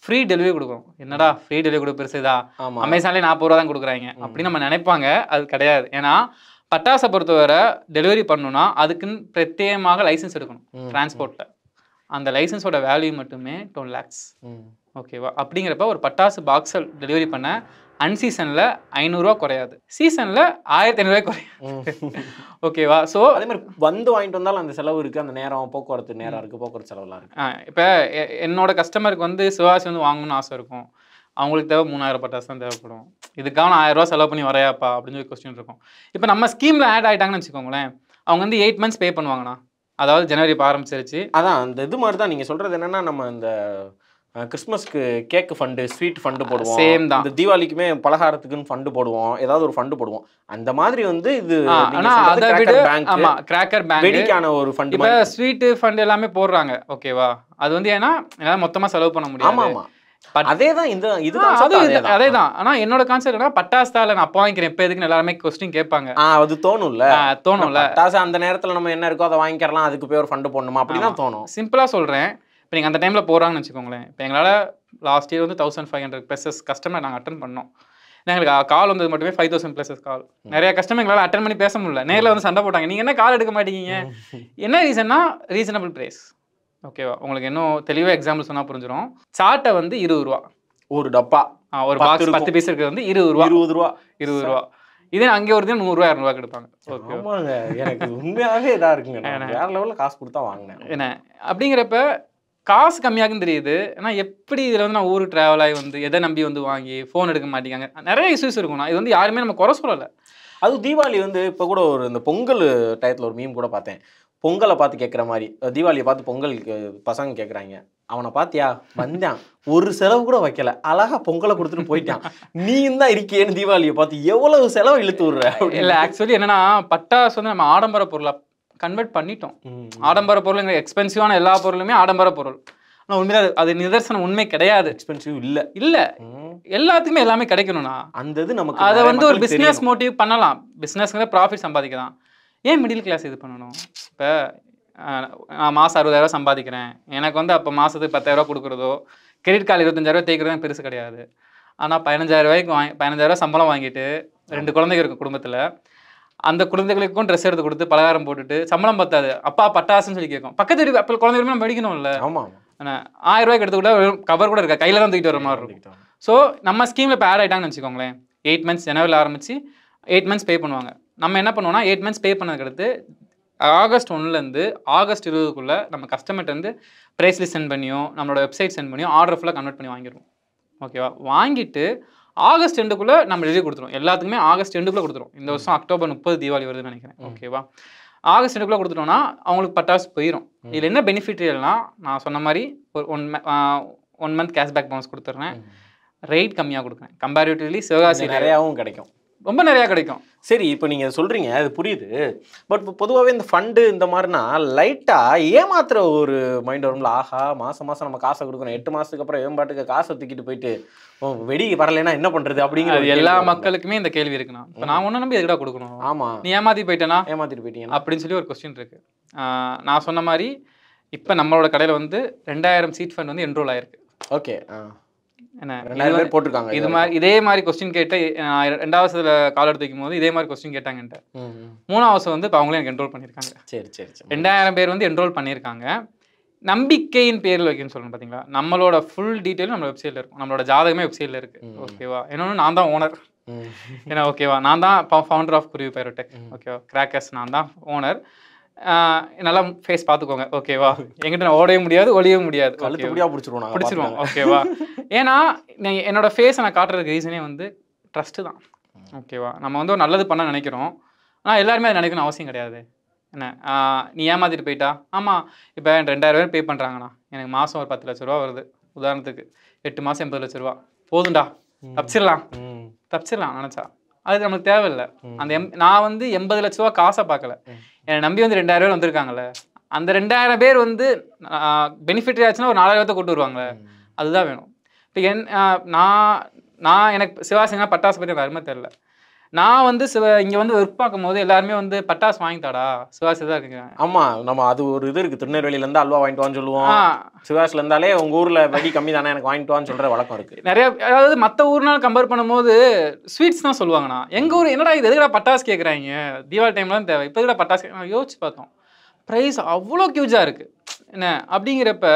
ஃப்ரீ டெலிவரி கொடுக்குறோம். என்னடா ஃப்ரீ டெலிவரி கொடுக்க பெருசுதா, அமேசான்லேயே 40 ரூபா தான் கொடுக்குறாங்க அப்படின்னு நம்ம நினைப்பாங்க. அது கிடையாது. ஏன்னா பட்டாசை பொறுத்தவரை டெலிவரி பண்ணணும்னா அதுக்குன்னு பிரத்யேகமாக லைசன்ஸ் எடுக்கணும் டிரான்ஸ்போர்ட்டில். அந்த லைசன்ஸோட வேல்யூ மட்டுமே 12 lakhs. ஓகேவா? அப்படிங்கிறப்ப ஒரு பட்டாசு பாக்ஸல் டெலிவரி பண்ண அன்சீசனில் 500 ரூபா குறையாது, சீசனில் 1500 ரூபாய் குறையாது. ஓகேவா? ஸோ அதே மாதிரி வந்து வாங்கிட்டு வந்தாலும் அந்த செலவு இருக்குது, அந்த நேரம் போக்குவரத்து நேரம் இருக்குது, போக்குவரத்து செலவுலாம் இருக்குது. இப்போ என்னோட கஸ்டமருக்கு வந்து சிவாசி வந்து வாங்கணும்னு ஆசை இருக்கும். அவங்களுக்கு தேவை 3000 பட்டாசு தான் தேவைப்படும். இதுக்காக 1000 ரூபா செலவு பண்ணி வரையாப்பா அப்படின்னு சொல்லி கொஸ்டின் இருக்கும். இப்போ நம்ம ஸ்கீமில் ஆட் ஆகிட்டாங்கன்னு வச்சுக்கோங்களேன், அவங்க வந்து 8 months பே பண்ணுவாங்கண்ணா. அதாவது ஜனவரி இப்போ ஆரம்பிச்சிருச்சு. அதான் அந்த இது மாதிரி தான் நீங்கள் சொல்கிறது என்னென்னா, நம்ம இந்த கிறிஸ்மஸ்க்கு கேக்கு ஃபண்டு, ஸ்வீட் ஃபண்டு போடுவோம். சேம் தான். இந்த தீபாவளிக்குமே பலகாரத்துக்குன்னு ஃபண்டு போடுவோம், ஏதாவது ஒரு ஃபண்டு போடுவோம். அந்த மாதிரி வந்து இது அதை விட ஆமா கிராக்கர் பேங்க் வெடிக்கான ஒரு ஃபண்டு. இப்போ ஸ்வீட் ஃபண்ட் எல்லாமே போடுறாங்க. ஓகேவா? அது வந்து ஏன்னா என்னால் மொத்தமாக செலவு பண்ண முடியும். ஆமா ஆமா, அதேதான் இந்த இது அதேதான். ஆனா என்னோட கான்செப்ட் என்ன, பட்டாசுல நான் அப்பா வாங்கிக்கிறேன் இப்போ எதுக்குன்னு எல்லாருமே கொஸ்டின் கேட்பாங்க. அது தோணும்ல. பட்டாசு அந்த நேரத்துல நம்ம என்ன இருக்கோ அதை வாங்கிக்கலாம், அதுக்கு போய் ஒரு ஃபண்டு போடணுமா அப்படிதான் தோணும். சிம்பிளா சொல்றேன், இப்போ நீங்கள் அந்த டைமில் போகிறாங்கன்னு வச்சுக்கோங்களேன். இப்போ எங்களால் லாஸ்ட் இயர் வந்து 1500+ கஸ்டமர் நாங்கள் அட்டன் பண்ணோம். எங்களுக்கு கால் வந்தது மட்டுமே 5000+ கால். நிறைய கஸ்டமர் எங்களால் அட்டன் பண்ணி பேச முடியல. நேரில் வந்து சண்டை போட்டாங்க, நீங்கள் என்ன கால் எடுக்க மாட்டேங்க. என்ன ரீசன்னா, ரீசனபிள் ப்ரைஸ். ஓகேவா? உங்களுக்கு இன்னும் தெளிவாக எக்ஸாம்பிள் சொன்னால் புரிஞ்சிடும். சாட்டை வந்து 20 ரூபா ஒரு டப்பா, ஒரு பாக்ஸ் 10 பீஸ் இருக்கிறது வந்து 20 ரூபா. 20 ரூபா. இதே அங்கே ஒரு 100 ரூபா 200 ரூபா எடுப்பாங்க. ஓகே, எனக்கு உண்மையாகவே இதாக இருக்குங்க. வேற லெவலில் காசு கொடுத்தா வாங்கினேன். என்ன அப்படிங்கிறப்ப காசு கம்மியாகுன்னு தெரியுது. ஆனால் எப்படி இதில் வந்து நான் ஊருக்கு ட்ராவல் ஆகி வந்து எதை நம்பி வந்து வாங்கி ஃபோன் எடுக்க மாட்டேங்காங்க, நிறைய இஷ்யூஸ் இருக்கும்ண்ணா. இது வந்து யாருமே நம்ம குறை சொல்லலை. அது தீபாவளி வந்து இப்போ கூட ஒரு இந்த பொங்கல் டயத்தில் ஒரு மீம் கூட பார்த்தேன். பொங்கலை பார்த்து கேட்குற மாதிரி தீபாவளியை பார்த்து பொங்கல் பசங்க கேட்குறாங்க, அவனை பார்த்தியா வந்தான், ஒரு செலவு கூட வைக்கல, அழகா பொங்கலை கொடுத்துட்டு போயிட்டான், நீயும் தான் இருக்கேன்னு தீபாவளியை பார்த்து எவ்வளவு செலவு இழுத்து விடுற. இல்லை ஆக்சுவலி என்னன்னா, பட்டாசு வந்து நம்ம ஆடம்பர பொருளாக கன்வெர்ட் பண்ணிட்டோம். ஆடம்பர பொருள், எக்ஸ்பென்சிவான எல்லா பொருளுமே ஆடம்பர பொருள். ஆனால் உண்மையில அது நிதர்சனம் உண்மை கிடையாது. எக்ஸ்பென்சிவ் இல்லை இல்லை, எல்லாத்துக்குமே எல்லாமே கிடைக்கணும்னா அந்த இது நமக்கு அதை வந்து ஒரு பிஸ்னஸ் மோட்டிவ் பண்ணலாம். பிஸ்னஸ்ங்கிற ப்ராஃபிட் சம்பாதிக்கலாம். ஏன் மிடில் கிளாஸ் இது பண்ணணும்? இப்போ நான் மாதம் 60,000 சம்பாதிக்கிறேன், எனக்கு வந்து அப்போ மாதத்துக்கு 10,000 கொடுக்குறதோ கிரெடிட் கார்டு 25,000 தேய்க்கிறதோ பெருசு கிடையாது. ஆனால் 15,000 ரூபாய்க்கு 15,000 சம்பளம் வாங்கிட்டு 2 குழந்தைங்க இருக்கும் குடும்பத்தில், அந்த குழந்தைகளுக்கும் ட்ரெஸ் எடுத்து கொடுத்து பலகாரம் போட்டுட்டு சம்பளம் பத்தாது, அப்பா பட்டாசுன்னு சொல்லி கேட்கும். பக்கத்து வீடு அப்போ குழந்தைகளுமே நம்ம படிக்கணும்ல. ஆமாம், 1000 ரூபாய்க்கு எடுத்துக்கிட்டா கவர் கூட இருக்கா, கையில் தான் தூக்கிட்டு வர மாதிரி இருக்கும். ஸோ நம்ம ஸ்கீமில் இப்போ ஆட் ஆகிட்டாங்கன்னு வச்சுக்கோங்களேன். 8 months ஜனவரியில் ஆரம்பிச்சு 8 months பே பண்ணுவாங்க. நம்ம என்ன பண்ணுவோம்னா 8 months பே பண்ணதுக்கு அடுத்து ஆகஸ்ட் 1லேருந்து ஆகஸ்ட் 20க்குள்ளே நம்ம கஸ்டமர்கிட்ட வந்து ப்ரைஸ் லிஸ்ட் சென்ட் பண்ணியோ நம்மளோட வெப்சைட் சென்ட் பண்ணியோ ஆர்டர் ஃபுல்லாக கன்வெர்ட் பண்ணி வாங்கிடுவோம். ஓகேவா? வாங்கிட்டு ஆகஸ்ட் எண்டுக்குள்ளே நம்ம டெலிவரி கொடுத்துருவோம். எல்லாத்துக்குமே ஆகஸ்ட் எண்டுக்குள்ளே கொடுத்துருவோம். இந்த வருஷம் அக்டோபர் 30 தீபாவளி வருதுன்னு நினைக்கிறேன். ஓகேவா? ஆகஸ்ட் எண்டுக்குள்ளே கொடுத்துட்டோம்னா அவங்களுக்கு பட்டாசு போயிடும். இதில் என்ன பெனிஃபிட்னா, நான் சொன்ன மாதிரி ஒரு 1 month கேஷ்பேக் போனஸ் கொடுத்துட்றேன். ரேட் கம்மியாக கொடுக்குறேன். கம்பேரிட்டிவ்லி சிவகாசி நிறையாவும் கிடைக்கும். ரொம்ப நிறையா கிடைக்கும். சரி, இப்போ நீங்கள் சொல்கிறீங்க அது புரியுது. பட் இப்போ பொதுவாகவே இந்த ஃபண்டு இந்த மாதிரினா லைட்டாக ஏமாத்துற ஒரு மைண்ட் வரும்ல. ஆஹா, மாதம் மாதம் நம்ம காசை கொடுக்கணும், 8 மாதத்துக்கு அப்புறம் ஏம்பாட்டுக்கு காசை தூக்கிட்டு போயிட்டு வெடி வரலைன்னா என்ன பண்ணுறது அப்படிங்கிற எல்லா மக்களுக்குமே இந்த கேள்வி இருக்குண்ணா. இப்போ நான் ஒன்றும் நம்பி எதுக்கடா கொடுக்கணும்? ஆமாம், நீ ஏமாற்றி போயிட்டேனா, ஏமாத்திட்டு போயிட்டீங்க அப்படின்னு சொல்லி ஒரு கொஸ்டின் இருக்கு. நான் சொன்ன மாதிரி இப்போ நம்மளோட கடையில் வந்து 2000 சீட் ஃபண்ட் வந்து என்ரோல் ஆயிருக்கு. ஓகே, என்ன போட்டிருக்காங்க. இது மாதிரி இதே மாதிரி கொஸ்டின் கேட்டு 2வது கால் எடுத்து வைக்கும் போது இதே மாதிரி கொஸ்டின் கேட்டாங்கன்ட்டு 3வது வந்து இப்போ அவங்களே எனக்கு என்ரோல் பண்ணியிருக்காங்க. சரி சரி, 2000 பேர் வந்து என்ரோல் பண்ணியிருக்காங்க. நம்பிக்கையின் பேரில் வைக்கணும்னு சொல்லணும். பார்த்தீங்களா, நம்மளோட ஃபுல் டீட்டெயிலும் நம்ம வெப்சைட்டில் இருக்கும், நம்மளோட ஜாதகமே வெப்சைட்டில் இருக்கு. ஓகேவா, இன்னொன்று நான் தான் ஓனர். ஏன்னா ஓகேவா, நான் தான் ஃபவுண்டர் ஆஃப் குருவி பைரோடெக். ஓகேவா, கிராக்கர்ஸ் நான் தான் ஓனர். நல்லா ஃபேஸ் பார்த்துக்கோங்க. ஓகேவா, எங்கிட்ட நான் ஓடவே முடியாது, ஒளியவும் முடியாது, பிடிச்சிருவோம். ஓகேவா, ஏன்னா என்னோட ஃபேஸை நான் காட்டுறதுக்கு ரீசனே வந்து ட்ரஸ்ட்டு தான். ஓகேவா, நம்ம வந்து ஒரு நல்லது பண்ண நினைக்கிறோம், ஆனால் எல்லாருமே அதை நினைக்கணும் அவசியம் கிடையாது. என்ன, நீ ஏமாத்திட்டு போயிட்டா, ஆமாம் இப்போ 2000 பேர் பே பண்ணுறாங்கண்ணா, எனக்கு மாதம் ஒரு 10 லட்ச ரூபா வருது உதாரணத்துக்கு, 8 மாதம் 80 லட்ச ரூபா போதும்டா, தப்பிச்சிடலாம் நினச்சா. அது நமக்கு தேவையில்லை. அந்த நான் வந்து 80 லட்ச ரூபா காசை பார்க்கல, என்னை நம்பி வந்து 2000 பேர் வந்திருக்காங்கல்ல, அந்த 2000 பேர் வந்து பெனிஃபிட் ஆச்சுன்னா ஒரு 4000 கூட்டு வருவாங்களே, அதுதான் வேணும். இப்போ நான் எனக்கு சிவாசிங்கன்னா பட்டாசு பற்றி எனக்கு அருமை தெரியல. நான் வந்து இங்கே வந்து ஒர்க் பார்க்கும்போது எல்லாருமே வந்து பட்டாசு வாங்கித்தாடா, சிவாசி தான் இருக்குங்க. ஆமாம், நம்ம அது ஒரு இது இருக்குது, திருநெல்வேலியிலேருந்து அல்வா வாங்கிட்டு வான்னு சொல்லுவோம், சிவாசில் இருந்தாலே உங்கள் ஊரில் வெடி கம்மி தானே, எனக்கு வாங்கிட்டு வான்னு சொல்கிற வழக்கம் இருக்குது நிறைய. அதாவது மற்ற ஊர்னால் கம்பேர் பண்ணும்போது ஸ்வீட்ஸ் தான் சொல்லுவாங்கண்ணா. எங்கள் ஊர் என்னடா இது, எதுக்கடா பட்டாசு கேட்குறாங்க, தீபாவளி டைம்லாம் தேவை, இப்போ எதுக்கடா பட்டாசு யோசிச்சு பார்த்தோம், ப்ரைஸ் அவ்வளோ கியூஜாக இருக்குது. என்ன அப்படிங்கிறப்ப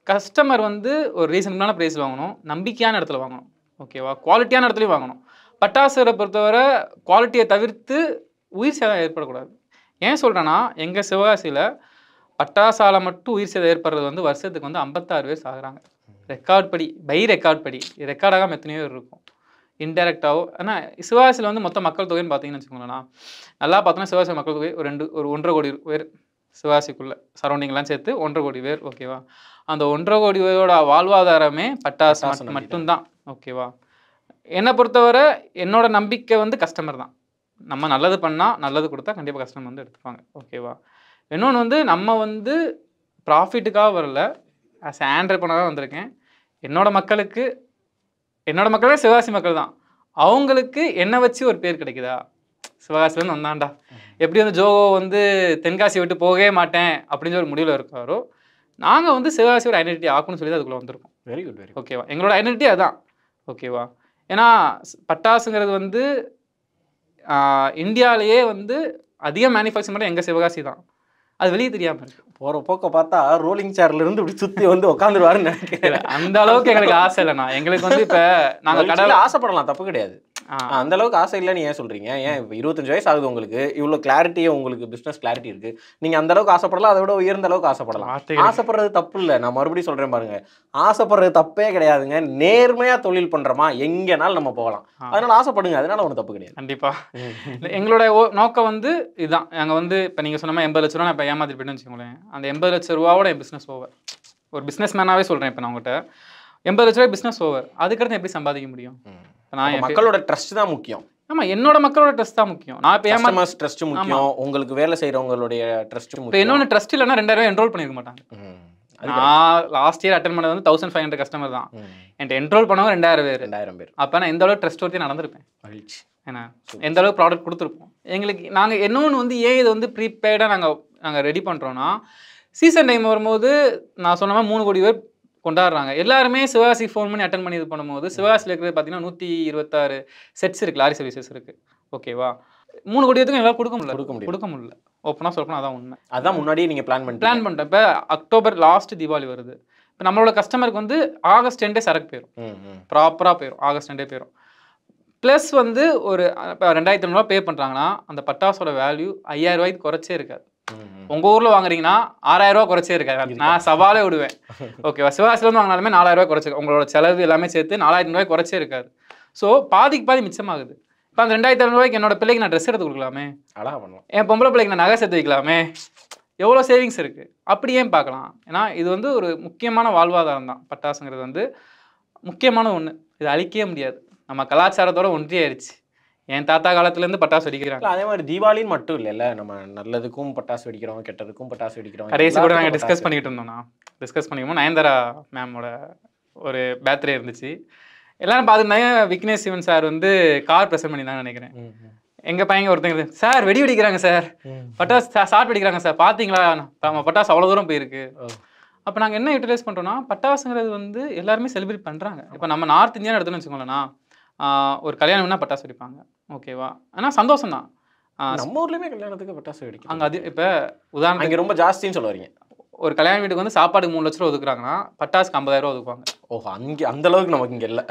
கஸ்டமர் வந்து ஒரு ரீசனபிளான ப்ரைஸ் வாங்கணும், நம்பிக்கையான இடத்துல வாங்கணும். ஓகேவா, குவாலிட்டியான இடத்துலையும் வாங்கணும். பட்டாசுரை பொறுத்தவரை குவாலிட்டியை தவிர்த்து உயிர் சேதம் ஏற்படக்கூடாது. ஏன் சொல்கிறேன்னா, எங்கள் சிவகாசியில் பட்டாசால மட்டும் உயிர் சேதம் ஏற்படுறது வந்து வருஷத்துக்கு வந்து 56 பேர் சாகுறாங்க. ரெக்கார்ட் படி, ரெக்கார்ட் படி, ரெக்கார்டாகாமல் எத்தனையோ பேர் இருக்கும் இன்டெரக்டாகவோ. ஆனால் சிவகாசியில் வந்து மொத்த மக்கள் தொகைன்னு பார்த்தீங்கன்னு வச்சுக்கோங்களேன், நல்லா பார்த்தோன்னா சிவகாசி மக்கள் தொகை ஒரு 1.5 கோடி பேர், சிவகாசிக்குள்ளே சரௌண்டிங்லாம் சேர்த்து 1.5 கோடி பேர். ஓகேவா, அந்த 1.5 கோடி பேரோட வாழ்வாதாரமே பட்டாசு மட்டும்தான். ஓகேவா, என்னை பொறுத்தவரை என்னோட நம்பிக்கை வந்து கஸ்டமர் தான். நம்ம நல்லது பண்ணால், நல்லது கொடுத்தா கண்டிப்பாக கஸ்டமர் வந்து எடுத்துப்பாங்க. ஓகேவா, இன்னொன்று வந்து நம்ம வந்து ப்ராஃபிட்டுக்காக வரல, ஆஸ் ஆண்டர்ப்ரனர் வந்திருக்கேன். என்னோட மக்களே சிவகாசி மக்கள் தான், அவங்களுக்கு என்னை வச்சு ஒரு பேர் கிடைக்குதா, சிவகாசிலேருந்து வந்தாண்டா, எப்படி வந்து ஜோகோ வந்து தென்காசி விட்டு போகவே மாட்டேன் அப்படின்னு ஒரு முடிவில் இருக்காரோ, நாங்கள் வந்து சிவகாசி ஒரு ஐடென்டிட்டி ஆக்கணும்னு சொல்லி அதுக்குள்ளே வந்திருக்கோம். Very good, very. ஓகேவா, எங்களோட ஐடென்டிட்டி அதுதான். ஓகேவா, ஏன்னா பட்டாசுங்கிறது வந்து இந்தியாவிலேயே வந்து அதிக மேனுஃபேக்சர் பண்ண எங்கள் சிவகாசி தான், அது வெளியே தெரியாமல் இருக்கு. போகிற போக்க பார்த்தா ரோலிங் சேர்ல இருந்து இப்படி சுற்றி வந்து உட்காந்துருவாருன்னு நினைக்கிறேன். அந்த அளவுக்கு எங்களுக்கு ஆசை இல்லைண்ணா. எங்களுக்கு வந்து இப்போ நாங்கள் கடவுள் ஆசைப்படலாம், தப்பு கிடையாது. அந்த அளவுக்கு ஆசை இல்லைன்னு ஏன் சொல்றீங்க? ஏன் இப்போ 25 வயசு ஆகுது உங்களுக்கு, இவ்வளோ கிளாரிட்டியே உங்களுக்கு பிஸ்னஸ் கிளாரிட்டி இருக்கு, நீங்க அந்த அளவுக்கு ஆசைப்படலாம், அதை விட உயர்ந்த அளவுக்கு ஆசைப்படலாம். ஆசைப்படுறது தப்பு இல்லை, நான் மறுபடியும் சொல்றேன் பாருங்க, ஆசைப்படுறது தப்பே கிடையாதுங்க. நேர்மையா தொழில் பண்றோமா எங்கனாலும் நம்ம போகலாம், அதனால ஆசைப்படுங்க, அதனால ஒன்றும் தப்பு கிடையாது. கண்டிப்பா. எங்களோட நோக்கம் வந்து இதுதான். நாங்கள் வந்து இப்போ நீங்கள் சொன்ன 80 லட்ச ரூபா நான் இப்போ ஏமாத்திட்டு போயிட்டேன்னு வச்சுக்கோங்களேன், அந்த 80 லட்ச ரூபாவோட என் பிஸ்னஸ் ஓவர். ஒரு பிஸ்னஸ் மேனாவே சொல்றேன், இப்போ நான் உங்கள்கிட்ட 80 லட்ச ரூபாய் பிஸ்னஸ் ஓவர், அதுக்கடுத்து எப்படி சம்பாதிக்க முடியும்? மக்களோட ட்ரஸ்ட் தான் முக்கியம். ஆமா, என்னோட மக்களோட ட்ரஸ்ட் தான் முக்கியம். நான் இப்போ கஸ்டமர்ஸ் ட்ரஸ்ட் முக்கியம், உங்களுக்கு வேலை செய்யறவங்களுடைய ட்ரஸ்ட் முக்கியம். இப்போ இன்னொன்று ட்ரஸ்ட் இல்லைன்னா 2000 என்ரோல் பண்ணிருக்க மாட்டாங்க. நான் லாஸ்ட் இயர் அட்டன் பண்ணது வந்து 1500 கஸ்டமர் தான், என்கிட்ட என்ரோல் பண்ணவங்க 2000 பேர். அப்போ நான் எந்த அளவுக்கு ட்ரஸ்ட் ஒருத்தி நடந்திருப்பேன், ஏன்னா எந்த அளவுக்கு ப்ராடக்ட் கொடுத்துருப்போம். எங்களுக்கு நாங்கள் இன்னொன்று வந்து ஏன் இது வந்து ப்ரீபெய்டாக நாங்கள் ரெடி பண்ணுறோன்னா, சீசன் டைம் வரும்போது நான் சொன்ன மாதிரி 3 கோடி பேர் கொண்டாடுறாங்க. எல்லாருமே சிவகாசி ஃபோன் பண்ணி அட்டன் பண்ணி இது பண்ணும்போது சிவகாசியில் இருக்கிறது பார்த்தீங்கன்னா 126 செட்ஸ் இருக்குது, லாரி சர்வீசஸ் இருக்குது. ஓகேவா, 3 கோடி பேருக்கு எல்லாம் கொடுக்க முடியல. ஓப்பனாக சொல்லணும், அதான் உண்மை. அதான் முன்னாடியே நீங்கள் பிளான் பண்ணிட்டேன். இப்போ அக்டோபர் லாஸ்ட் தீபாவளி வருது, இப்போ நம்மளோட கஸ்டமருக்கு வந்து ஆகஸ்ட் 10 சரக்கு போயிடும், ப்ராப்பராக போயிடும், ஆகஸ்ட் 10 போயிடும். ப்ளஸ் வந்து ஒரு இப்போ 2500 ரூபா பே பண்ணுறாங்கன்னா அந்த பட்டாசோட வேல்யூ 5000 ரூபாய்க்கு குறைச்சே இருக்காது. உங்கள் ஊரில் வாங்குறீங்கன்னா 6000 ரூபா குறைச்சே இருக்காது, நான் சவாலே விடுவேன். ஓகேவா, சிவகாசிலேருந்து வாங்கினாலுமே 4000 ரூபாய் குறைச்சி, உங்களோட செலவு எல்லாமே சேர்த்து 4000 ரூபாய் குறைச்சே இருக்காது. ஸோ பாதிக்கு பாதி மிச்சமாகுது. இப்போ அந்த 2500 ரூபாய்க்கு என்னோட பிள்ளைக்கு நான் ட்ரெஸ் எடுத்து கொடுக்கலாமே, அழகாக பண்ணலாம், என் பொம்பளை பிள்ளைக்கு நான் நகை சேர்த்து வைக்கலாமே, எவ்வளோ சேவிங்ஸ் இருக்குது. அப்படி ஏன் பார்க்கலாம்? ஏன்னா இது வந்து ஒரு முக்கியமான வாழ்வாதாரம் தான். பட்டாசுங்கிறது வந்து முக்கியமான ஒன்று, இது அழிக்கவே முடியாது, நம்ம கலாச்சாரத்தோட ஒன்றியாயிருச்சு. என் தாத்தா காலத்துலேருந்து பட்டாசு வெடிக்கிறாங்க. அதே மாதிரி தீபாவளின்னு மட்டும் இல்லைல்ல, நம்ம நல்லதுக்கும் பட்டாசு வெடிக்கிறோம், கெட்டதுக்கும் பட்டாசு வெடிக்கிறோம். கடைசி கூட நாங்கள் டிஸ்கஸ் பண்ணிக்கிட்டு இருந்தோம்னா, டிஸ்கஸ் பண்ணிக்கும்போது நயன்தாரா மேமோட ஒரு பர்த்டே இருந்துச்சு. எல்லாரும் பார்த்துருந்தாங்க. விக்னேஷ் சிவன் சார் வந்து கார் ப்ரெசென்ட் பண்ணியிருந்தாங்கன்னு நினைக்கிறேன். எங்கள் பையங்க ஒருத்தங்க, சார் வெடி வெடிக்கிறாங்க சார், பட்டாசு ஷார்ட் வெடிக்கிறாங்க சார், பார்த்தீங்களா நம்ம பட்டாசு அவ்வளோ தூரம் போயிருக்கு. அப்போ நாங்கள் என்ன யூட்டிலைஸ் பண்ணுறோன்னா, பட்டாசுங்கிறது வந்து எல்லாருமே செலிப்ரேட் பண்ணுறாங்க. இப்போ நம்ம நார்த் இந்தியான்னு எடுத்துன்னு வச்சுக்கோங்களேன்னா, ஒரு கல்யாணம்னா பட்டாசு வெடிப்பாங்க, ஓகேவா? ஆனால் சந்தோஷம் தான். நம்ம ஊர்லேயுமே கல்யாணத்துக்கு பட்டாசு வெடிக்கும். அங்கே அது இப்போ உதாரணத்துக்கு ரொம்ப ஜாஸ்தின்னு சொல்ல வரீங்க. ஒரு கல்யாண வீட்டுக்கு வந்து சாப்பாடுக்கு 3 லட்ச ரூபா ஒதுக்குறாங்கன்னா, பட்டாசுக்கு 50,000 ஒதுக்குவாங்க. ஓஹோ, அங்கே அந்த அளவுக்கு நமக்கு இங்கே இல்லை.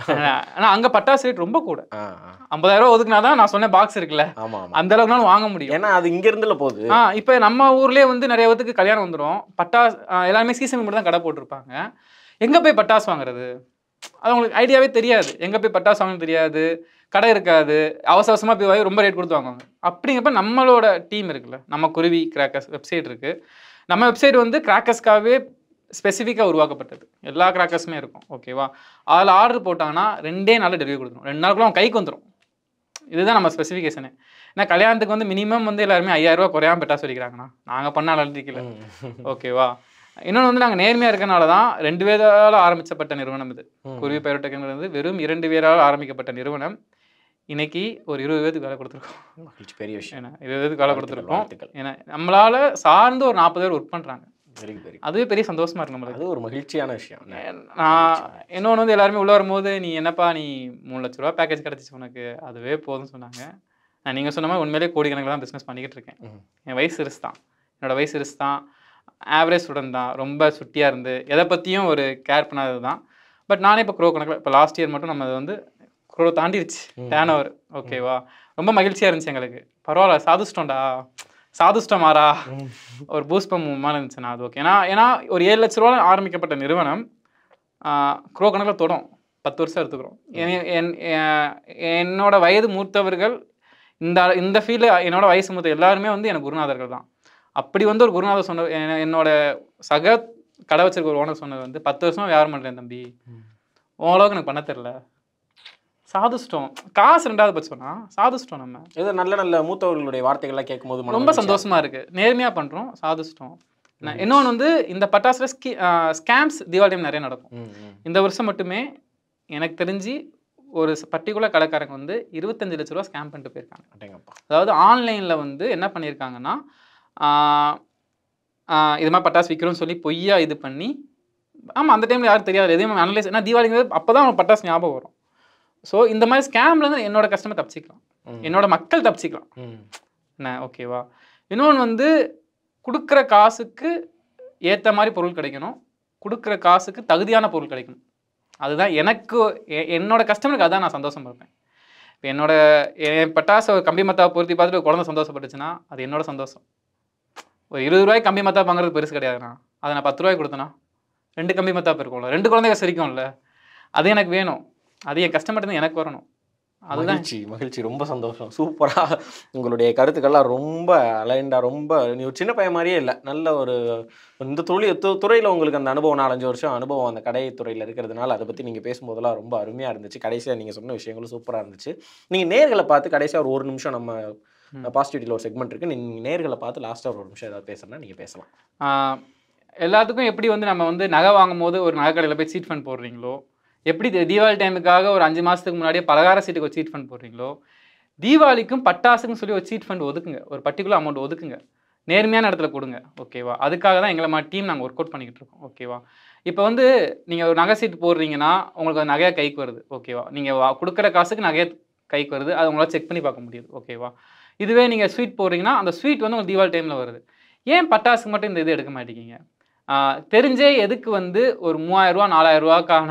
ஆனால் அங்கே பட்டாசு ரேட் ரொம்ப கூட. 50,000 ஒதுக்குனா தான் நான் சொன்ன பாக்ஸ் இருக்குல்ல, அந்த அளவுக்குனாலும் வாங்க முடியும். ஏன்னா அது இங்க இருந்துல போகுது. இப்போ நம்ம ஊர்லேயே வந்து நிறைய பேருக்கு கல்யாணம் வந்துடும். பட்டாசு எல்லாருமே சீசன் மட்டும் தான் கடை போட்டிருப்பாங்க. எங்கே போய் பட்டாசு வாங்குறது அது அவங்களுக்கு ஐடியாவே தெரியாது. எங்கே போய் பட்டாசு வாங்கணும் தெரியாது, கடை இருக்காது, அவசரமாக போய் வாங்கி ரொம்ப ரேட் கொடுத்து வாங்குவாங்க. அப்படிங்கிறப்ப நம்மளோட டீம் இருக்குல்ல, நம்ம குருவி கிராக்கர்ஸ் வெப்சைட் இருக்குது. நம்ம வெப்சைட் வந்து கிராக்கர்ஸ்க்காகவே ஸ்பெசிஃபிக்காக உருவாக்கப்பட்டது. எல்லா கிராக்கர்ஸுமே இருக்கும், ஓகேவா? அதில் ஆர்டர் போட்டாங்கன்னா 2 நாளில் டெலிவரி கொடுத்துரும். 2 நாளுக்குள்ள அவங்க கைக்கு வந்துடும். இதுதான் நம்ம ஸ்பெசிஃபிகேஷனு. ஏன்னா கல்யாணத்துக்கு வந்து மினிமம் வந்து எல்லாருமே 5,000 ரூபா குறையாமல் பட்டாசு வெடிக்கிறாங்கண்ணா. நாங்கள் பண்ண அழுதிக்கல, ஓகேவா? இன்னொன்று வந்து நாங்கள் நேர்மையாக இருக்கனால தான் 2 பேரால் ஆரம்பிக்கப்பட்ட நிறுவனம் இது. குருவி பைரோடெக்ங்கிறது வெறும் 2 பேரால் ஆரம்பிக்கப்பட்ட நிறுவனம். இன்னைக்கு ஒரு 20 பேருக்கு வேலை கொடுத்துருக்கோம். பெரிய விஷயம். ஏன்னா 20 பேருக்கு வேலை கொடுத்துருக்கோம். ஏன்னா நம்மளால சார்ந்து ஒரு 40 பேர் ஒர்க் பண்ணுறாங்க. அதுவே பெரிய சந்தோஷமா இருக்கு நம்மளுக்கு. அது ஒரு மகிழ்ச்சியான விஷயம். நான் இன்னொன்று வந்து எல்லாருமே உள்ள வரும்போது, நீ என்னப்பா நீ 3 லட்ச ரூபா பேக்கேஜ் கிடச்சிச்சு உனக்கு, அதுவே போதும்னு சொன்னாங்க. நான் நீங்கள் சொன்ன மாதிரி உண்மையிலே கோடிக்கணக்கில் தான் பிஸ்னஸ் பண்ணிக்கிட்டு இருக்கேன். என் வயசு இருஸ் தான், என்னோடய வயசு இருஸ் தான், ஆவரேஜ் ஸ்டூடெண்ட் தான், ரொம்ப சுட்டியாக இருந்து எதை பற்றியும் ஒரு கேர் பண்ணாதது தான். பட் நானே இப்போ க்ரோ கணக்கில் இப்போ லாஸ்ட் இயர் மட்டும் நம்ம வந்து க்ரோ தாண்டிடுச்சு டேர்ன் ஓவர், ஓகேவா? ரொம்ப மகிழ்ச்சியாக இருந்துச்சு எங்களுக்கு. பரவாயில்ல, சாதிச்சிட்டோம்டா, சாதிச்சிட்டோமாரா, ஒரு பூஸ்ட் மாதிரி இருந்துச்சுண்ணா. அது ஓகே. ஏன்னா ஒரு 7 லட்ச ரூபா ஆரம்பிக்கப்பட்ட நிறுவனம் க்ரோ கணக்கில் தொடும் 10 வருஷம் எடுத்துக்கிறோம். என்னோட வயது மூத்தவர்கள் இந்த ஃபீல்டில் என்னோட வயசு மூத்த எல்லாருமே வந்து எனக்கு குருநாதர்கள் தான். அப்படி வந்து ஒரு குருநாதர் சொன்ன, என்னோட சக கடை வச்சிருக்க ஒரு ஓனர் சொன்னது வந்து 10 வருஷமாக வியாபாரம் பண்ணுறேன் தம்பி, ஓரளவுக்கு எனக்கு பண்ண தெரில, சாதிச்சிட்டோம். காசு 2வது பட்சம்னா சாதிச்சிட்டோம். நம்ம ஏதோ நல்ல நல்ல மூத்தவர்களுடைய வார்த்தைகள்லாம் கேட்கும்போது ரொம்ப சந்தோஷமா இருக்கு. நேர்மையாக பண்ணுறோம், சாதிச்சிட்டோம். இன்னொன்று வந்து இந்த பட்டாசுல ஸ்கேம்ஸ் தீபாவளி டைம் நிறைய நடக்கும். இந்த வருஷம் மட்டுமே எனக்கு தெரிஞ்சு ஒரு பர்டிகுலர் கடைக்காரங்க வந்து 25 லட்ச ரூபா ஸ்கேம் பண்ணிட்டு போயிருக்காங்க. அதாவது ஆன்லைனில் வந்து என்ன பண்ணியிருக்காங்கன்னா, இது மாதிரி பட்டாசு விற்கிறோன்னு சொல்லி பொய்யா இது பண்ணி, ஆமாம் அந்த டைமில் யாரும் தெரியாது, எதுவுமே அனலைஸ், ஏன்னா தீபாவளிங்கிறது அப்போ தான் அவங்க பட்டாசு ஞாபகம் வரும். ஸோ இந்த மாதிரி ஸ்கேம்லேருந்து என்னோட கஸ்டமர் தப்பிச்சிக்கலாம், என்னோட மக்கள் தப்பிச்சிக்கலாம் என்ன, ஓகேவா? இன்னொன்று வந்து கொடுக்குற காசுக்கு ஏற்ற மாதிரி பொருள் கிடைக்கணும், கொடுக்குற காசுக்கு தகுதியான பொருள் கிடைக்கணும். அதுதான் எனக்கு என்னோட கஸ்டமருக்கு அதான் நான் சந்தோஷம் பார்ப்பேன். இப்போ என் பட்டாசை ஒரு கம்பி மத்தாவை பொருத்தி பார்த்துட்டு ஒரு குழந்தை சந்தோஷப்பட்டுச்சுன்னா அது என்னோட சந்தோஷம். ஒரு 20 ரூபாய்க்கு கம்பி மத்தாப்பு வாங்குறது பெருசு கிடையாதுண்ணா. அதை நான் 10 ரூபாய்க்கு கொடுத்தேன்னா 2 கம்பி மத்தாப்பு இருக்கும்ல, 2 குழந்தைங்க சிரிக்கும்ல, அது எனக்கு வேணும், அது என் கஸ்டமர்ட்டு எனக்கு வரணும். அதுதான் மகிழ்ச்சி. ரொம்ப சந்தோஷம். சூப்பராக உங்களுடைய கருத்துக்கள்லாம் ரொம்ப அலைண்டா, ரொம்ப நீ ஒரு சின்ன பையன் மாதிரியே இல்லை, நல்ல ஒரு இந்த துறையில் உங்களுக்கு அந்த அனுபவம் 4-5 வருஷம் அனுபவம் அந்த கடை துறையில் இருக்கிறதுனால அதை பற்றி நீங்கள் பேசும்போதெல்லாம் ரொம்ப அருமையாக இருந்துச்சு. கடைசியாக நீங்கள் சொன்ன விஷயங்களும் சூப்பராக இருந்துச்சு. நீங்கள் நேர்களை பார்த்து கடைசியாக ஒரு நிமிஷம் நம்ம பாசிட்டிவிட்டியில் ஒரு செக்மெண்ட் இருக்குது, நீங்கள் நேர்களை பார்த்து லாஸ்ட்டாக ஒரு நிமிஷம் ஏதாவது பேசுகிறேன்னா நீங்கள் பேசலாம். எல்லாத்துக்கும் எப்படி வந்து நம்ம வந்து நகை வாங்கும் போது ஒரு நகை கடையில் போய் சீட் ஃபண்ட் போடுறீங்களோ, எப்படி தீபாவளி டைமுக்காக ஒரு 5 மாதத்துக்கு முன்னாடியே பலகார சீட்டுக்கு ஒரு சீட் ஃபண்ட் போடுறீங்களோ, தீபாவளிக்கும் பட்டாசுக்குன்னு சொல்லி ஒரு சீட் ஃபண்ட் ஒதுக்குங்க, ஒரு பர்டிகுலர் அமௌண்ட் ஒதுக்குங்க, நேர்மையான இடத்துல கொடுங்க, ஓகேவா? அதுக்காக தான் எங்களை டீம் நாங்கள் ஒர்க் அவுட் பண்ணிக்கிட்டு இருக்கோம், ஓகேவா? இப்போ வந்து நீங்கள் ஒரு நகை சீட்டு போடுறீங்கன்னா உங்களுக்கு ஒரு நகையாக கைக்கு வருது, ஓகேவா? நீங்கள் கொடுக்குற காசுக்கு நகையை கைக்கு வருது, அது உங்களால் செக் பண்ணி பார்க்க முடியுது, ஓகேவா? இதுவே நீங்கள் ஸ்வீட் போடுறீங்கன்னா அந்த ஸ்வீட் வந்து உங்களுக்கு தீபாவளி டைமில் வருது. ஏன் பட்டாசுக்கு மட்டும் இந்த இது எடுக்க மாட்டேங்கிங்க? தெரிஞ்சே எதுக்கு வந்து ஒரு 3000 ரூபா 4000 ரூபாக்கான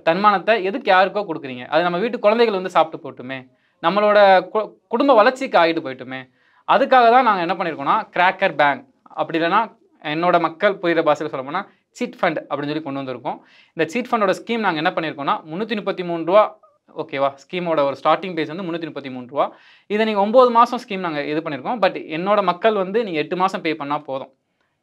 தன்மானத்தை எதுக்கு யாருக்கோ கொடுக்குறீங்க? அது நம்ம வீட்டு குழந்தைகள் வந்து சாப்பிட்டு போட்டுமே, நம்மளோட குடும்ப வளர்ச்சிக்கு ஆகிட்டு போயிட்டுமே. அதுக்காக தான் நாங்கள் என்ன பண்ணியிருக்கோம்னா, கிராக்கர் பேங்க், அப்படி இல்லைன்னா என்னோட மக்கள் புரிகிற பாஷையில் சொல்ல போனால் சீட் ஃபண்ட் அப்படின்னு சொல்லி கொண்டு வந்திருக்கோம். இந்த சீட் ஃபண்டோட ஸ்கீம் நாங்கள் என்ன பண்ணியிருக்கோம்னா 333 ரூபா, ஓகேவா? ஸ்கீமோட ஒரு ஸ்டார்டிங் பேஸ் வந்து 333 ரூபா. இதை நீங்கள் 9 மாதம் ஸ்கீம் நாங்கள் இது பண்ணியிருக்கோம். பட் என்னோட மக்கள் வந்து நீங்கள் 8 மாதம் பே பண்ணால் போதும்.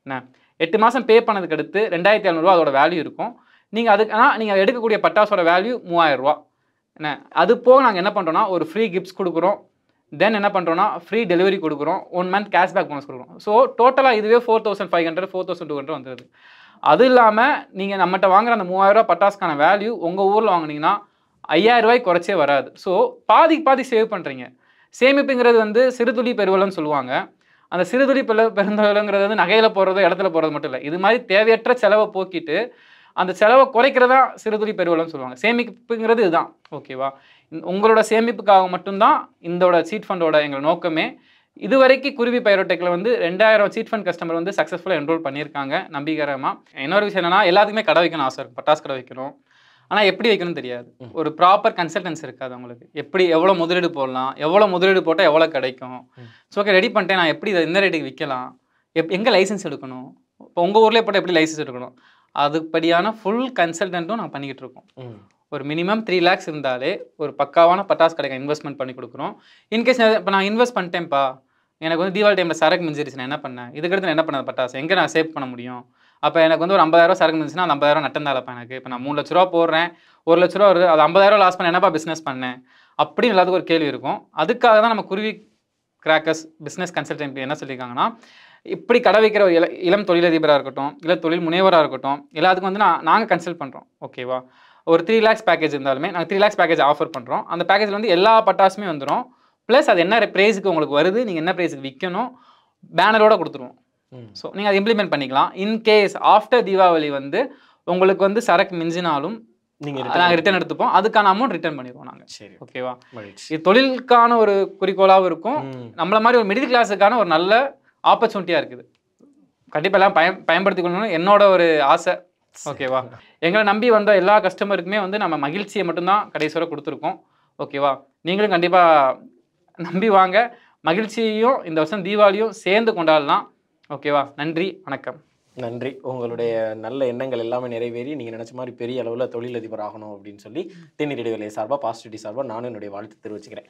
என்ன 8 மாதம் பே பண்ணதுக்கு அடுத்து 2700 ரூபா அதோட வேல்யூ இருக்கும். நீங்கள் அதுக்கு ஆனால் நீங்கள் எடுக்கக்கூடிய பட்டாசோட வேல்யூ 3000 ரூபா. என்ன அது போக நாங்கள் என்ன பண்ணுறோன்னா ஒரு ஃப்ரீ கிஃப்ட்ஸ் கொடுக்குறோம். தென் என்ன பண்ணுறோன்னா ஃப்ரீ டெலிவரி கொடுக்குறோம், 1 month கேஷ்பேக் போனஸ் கொடுக்குறோம். ஸோ டோட்டலாக இதுவே 4500 4200 வந்துடுது. அது இல்லாமல் நீங்கள் நம்மகிட்ட வாங்குற அந்த 3000 ரூபா பட்டாசுக்கான வேல்யூ உங்கள் ஊரில் வாங்குனீங்கன்னா 5000 ரூபாய்க்கு குறைச்சே வராது. ஸோ பாதி சேவ் பண்ணுறீங்க. சேமிப்புங்கிறது வந்து சிறுதுளி பெருவெள்ளம்னு சொல்லுவாங்க. அந்த சிறுதுளி பெருந்தொழிலுங்கிறது வந்து நகையில் போடுறதோ இடத்துல போடுறது மட்டும் இல்லை. இது மாதிரி தேவையற்ற செலவை போக்கிட்டு அந்த செலவை குறைக்கிறதா சிறுதுளி பெருவெள்ளம்னு சொல்லுவாங்க. சேமிப்புங்கிறது இதுதான். ஓகேவா? உங்களோட சேமிப்புக்காக மட்டும்தான் இந்தோட சீட் ஃபண்டோட எங்கள் நோக்கமே. இதுவரைக்கும் குருவி பைரோடெக்கில் வந்து 2000 சீட் ஃபண்ட் கஸ்டமர் வந்து சக்ஸஸ்ஃபுல்லாக என்ரோல் பண்ணியிருக்காங்க நம்பிக்கைகரமாக. இன்னொரு விஷயம் என்னன்னா, எல்லாத்துக்குமே கடை வைக்கணும் ஆசை இருக்கும், பட்டாசு கடை வைக்கணும். ஆனால் எப்படி வைக்கணும்னு தெரியாது. ஒரு ப்ராப்பர் கன்சல்டன்ஸ் இருக்காது அவங்களுக்கு. எப்படி எவ்வளோ முதலீடு போடலாம், எவ்வளோ முதலீடு போட்டால் எவ்வளோ கிடைக்கும், ஸோ ஓகே ரெடி பண்ணிட்டேன், நான் எப்படி இதை எந்த ரேட்டுக்கு விற்கலாம், எங்கே லைசன்ஸ் எடுக்கணும், இப்போ உங்கள் ஊர்லேயே போட்டால் எப்படி லைசன்ஸ் எடுக்கணும், அதுபடியான ஃபுல் கன்சல்டன்ட்டும் நாங்கள் பண்ணிக்கிட்டு இருக்கோம். ஒரு மினிமம் 3 lakhs இருந்தாலே ஒரு பக்காவான பட்டாசு கடைக்கு இன்வெஸ்ட்மெண்ட் பண்ணி கொடுக்குறோம். இன்கேஸ் இப்போ நான் இன்வெஸ்ட் பண்ணிட்டேன்ப்பா, எனக்கு வந்து தீபாவளி டைமில் சரக்கு மிஞ்சிருச்சு, நான் என்ன பண்ணேன், இதுக்கடுத்து நான் என்ன பண்ணது பட்டாசு எங்கே நான் சேவ் பண்ண முடியும்? அப்போ எனக்கு வந்து ஒரு 50000 சரக்கு மிஞ்சிச்சுன்னா அந்த 50000 நட்டம் தான்ப்பா எனக்கு. இப்போ நான் 3 லட்ச ரூபா போடுறேன், 1 லட்ச ரூபா வருது, அது 50000 லாஸ் பண்ண என்னப்பா பிஸ்னஸ் பண்ணேன் அப்படின்னு எல்லாத்துக்கும் ஒரு கேள்வி இருக்கும். அதுக்காக தான் நம்ம குருவி கிராக்கர்ஸ் பிஸ்னஸ் கன்சல்டன்ட் என்ன சொல்லியிருக்காங்கன்னா, இப்படி கடை வைக்கிற ஒரு இளம் தொழிலதிபராக இருக்கட்டும், இல்லை தொழில் முனைவராக இருக்கட்டும், எல்லாத்துக்கும் வந்து நாங்கள் கன்சல்ட் பண்ணுறோம். ஓகேவா? ஒரு 3 lakhs பேக்கேஜ் இருந்தாலுமே நாங்கள் 3 lakhs பேக்கேஜ் ஆஃபர் பண்ணுறோம். அந்த பேக்கேஜில் வந்து எல்லா பட்டாசுமே வந்துடும். ப்ளஸ் அது என்ன ப்ரைஸுக்கு உங்களுக்கு வருது, நீங்கள் என்ன ப்ரைஸுக்கு விற்கணும், பேனரோட கொடுத்துருவோம். ஸோ நீங்கள் அதை இம்ப்ளிமெண்ட் பண்ணிக்கலாம். இன்கேஸ் ஆஃப்டர் தீபாவளி வந்து உங்களுக்கு வந்து சரக்கு மிஞ்சினாலும் நாங்கள் ரிட்டர்ன் எடுத்துப்போம். அதுக்கான அமௌண்ட் ரிட்டர்ன் பண்ணிடுவோம் நாங்கள். சரி, ஓகேவா? இது தொழிலுக்கான ஒரு குறிக்கோளாகவும் இருக்கும். நம்மள மாதிரி ஒரு மிடில் கிளாஸுக்கான ஒரு நல்ல ஆப்பர்ச்சுனிட்டியாக இருக்குது. கண்டிப்பாக எல்லாம் பயன்படுத்தி கொள்ளணும்னு என்னோட ஒரு ஆசை. ஓகேவா? எங்களை நம்பி வந்த எல்லா கஸ்டமருக்குமே வந்து நம்ம மகிழ்ச்சியை மட்டும்தான் கடைசி வரை கொடுத்துருக்கோம். ஓகேவா? நீங்களும் கண்டிப்பாக நம்பி வாங்க. மகிழ்ச்சியையும் இந்த வருஷம் தீபாவளியும் சேர்ந்து கொண்டாடலாம். ஓகேவா? நன்றி, வணக்கம். நன்றி. உங்களுடைய நல்ல எண்ணங்கள் எல்லாமே நிறைவேறி நீங்கள் நினச்ச மாதிரி பெரிய அளவில் தொழிலதிபர் ஆகணும் அப்படின்னு சொல்லி தேநீர் இடைவேளை சார்பாக பாசிட்டிவிட்டி சார்பாக நானும் என்னுடைய வாழ்த்து தெரிவிச்சுக்கிறேன்.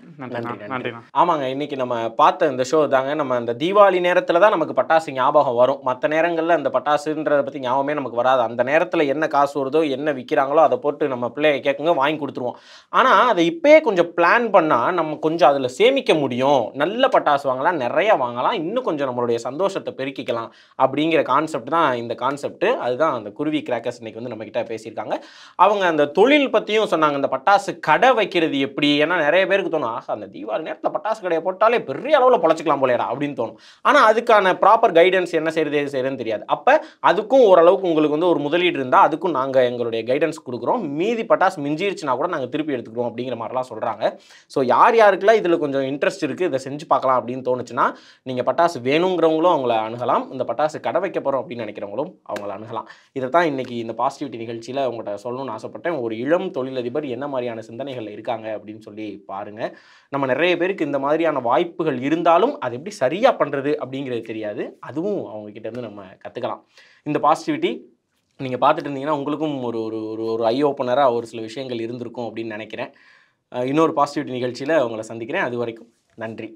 நன்றி. ஆமாங்க, இன்னைக்கு நம்ம பார்த்த இந்த ஷோ தாங்க. நம்ம அந்த தீபாவளி நேரத்தில் தான் நமக்கு பட்டாசு ஞாபகம் வரும். மற்ற நேரங்களில் அந்த பட்டாசுன்றதை பற்றி ஞாபகமே நமக்கு வராது. அந்த நேரத்தில் என்ன காசு வருதோ என்ன விற்கிறாங்களோ அதை போட்டு நம்ம பிள்ளைய கேட்குங்க வாங்கி கொடுத்துருவோம். ஆனால் அதை இப்போயே கொஞ்சம் பிளான் பண்ணால் நம்ம கொஞ்சம் அதில் சேமிக்க முடியும். நல்ல பட்டாசு வாங்கலாம், நிறையா வாங்கலாம், இன்னும் கொஞ்சம் நம்மளுடைய சந்தோஷத்தை பெருக்கிக்கலாம் அப்படிங்கிற கான்செப்ட் தான் இந்த கான்செப்ட். அதுதான் அந்த குருவி கிராக்கர்ஸ் இன்னைக்கு வந்து நம்ம கிட்ட பேசியிருக்காங்க. அவங்க அந்த தொழில் பற்றியும் சொன்னாங்க. அந்த பட்டாசு கடை வைக்கிறது எப்படி, ஏன்னா நிறைய பேருக்கு தோணும், ஆஹா அந்த தீபாவளி நேரத்தில் பட்டாசு கடையை போட்டாலே பெரிய அளவில் பொழைச்சிக்கலாம் போலேடா அப்படின்னு தோணும். ஆனால் அதுக்கான ப்ராப்பர் கைடன்ஸ் என்ன செய்யறது எது செய்யறதுன்னு தெரியாது. அப்போ அதுக்கும் ஓரளவுக்கு உங்களுக்கு வந்து ஒரு முதலீடு இருந்தால் அதுக்கும் நாங்கள் எங்களுடைய கைடன்ஸ் கொடுக்குறோம். மீதி பட்டாசு மிஞ்சிருச்சுன்னா கூட நாங்கள் திருப்பி எடுத்துக்கிறோம் அப்படிங்கிற மாதிரிலாம் சொல்கிறாங்க. ஸோ யார் யாருக்கெல்லாம் இதில் கொஞ்சம் இன்ட்ரெஸ்ட் இருக்குது, இதை செஞ்சு பார்க்கலாம் அப்படின்னு தோணுச்சுன்னா நீங்கள் பட்டாசு வேணுங்கிறவங்களும் அவங்கள அணுகலாம். இந்த பட்டாசு கடை வைக்க போகிறோம் அப்படின்னு நினைக்கிறவங்களும் அவங்கள அணுகலாம். இதை தான் இன்னைக்கு இந்த பாசிட்டிவிட்டி நிகழ்ச்சியில் உங்கள்கிட்ட சொல்லணும்னு ஆசைப்பட்டேன். ஒரு இளம் தொழிலதிபர் என்ன மாதிரியான சிந்தனைகள் இருக்காங்க அப்படின்னு சொல்லி பாருங்க. நம்ம நிறைய பேருக்கு இந்த மாதிரியான வாய்ப்புகள் இருந்தாலும் அது எப்படி சரியாக பண்ணுறது அப்படிங்கிறது தெரியாது. அதுவும் அவங்கக்கிட்ட இருந்து நம்ம கற்றுக்கலாம். இந்த பாசிட்டிவிட்டி நீங்கள் பார்த்துட்டு இருந்தீங்கன்னா உங்களுக்கும் ஒரு ஒரு ஒரு ஐ ஓப்பனராக ஒரு சில விஷயங்கள் இருந்திருக்கும் அப்படின்னு நினைக்கிறேன். இன்னொரு பாசிட்டிவிட்டி நிகழ்ச்சியில் உங்களை சந்திக்கிறேன். அது வரைக்கும் நன்றி.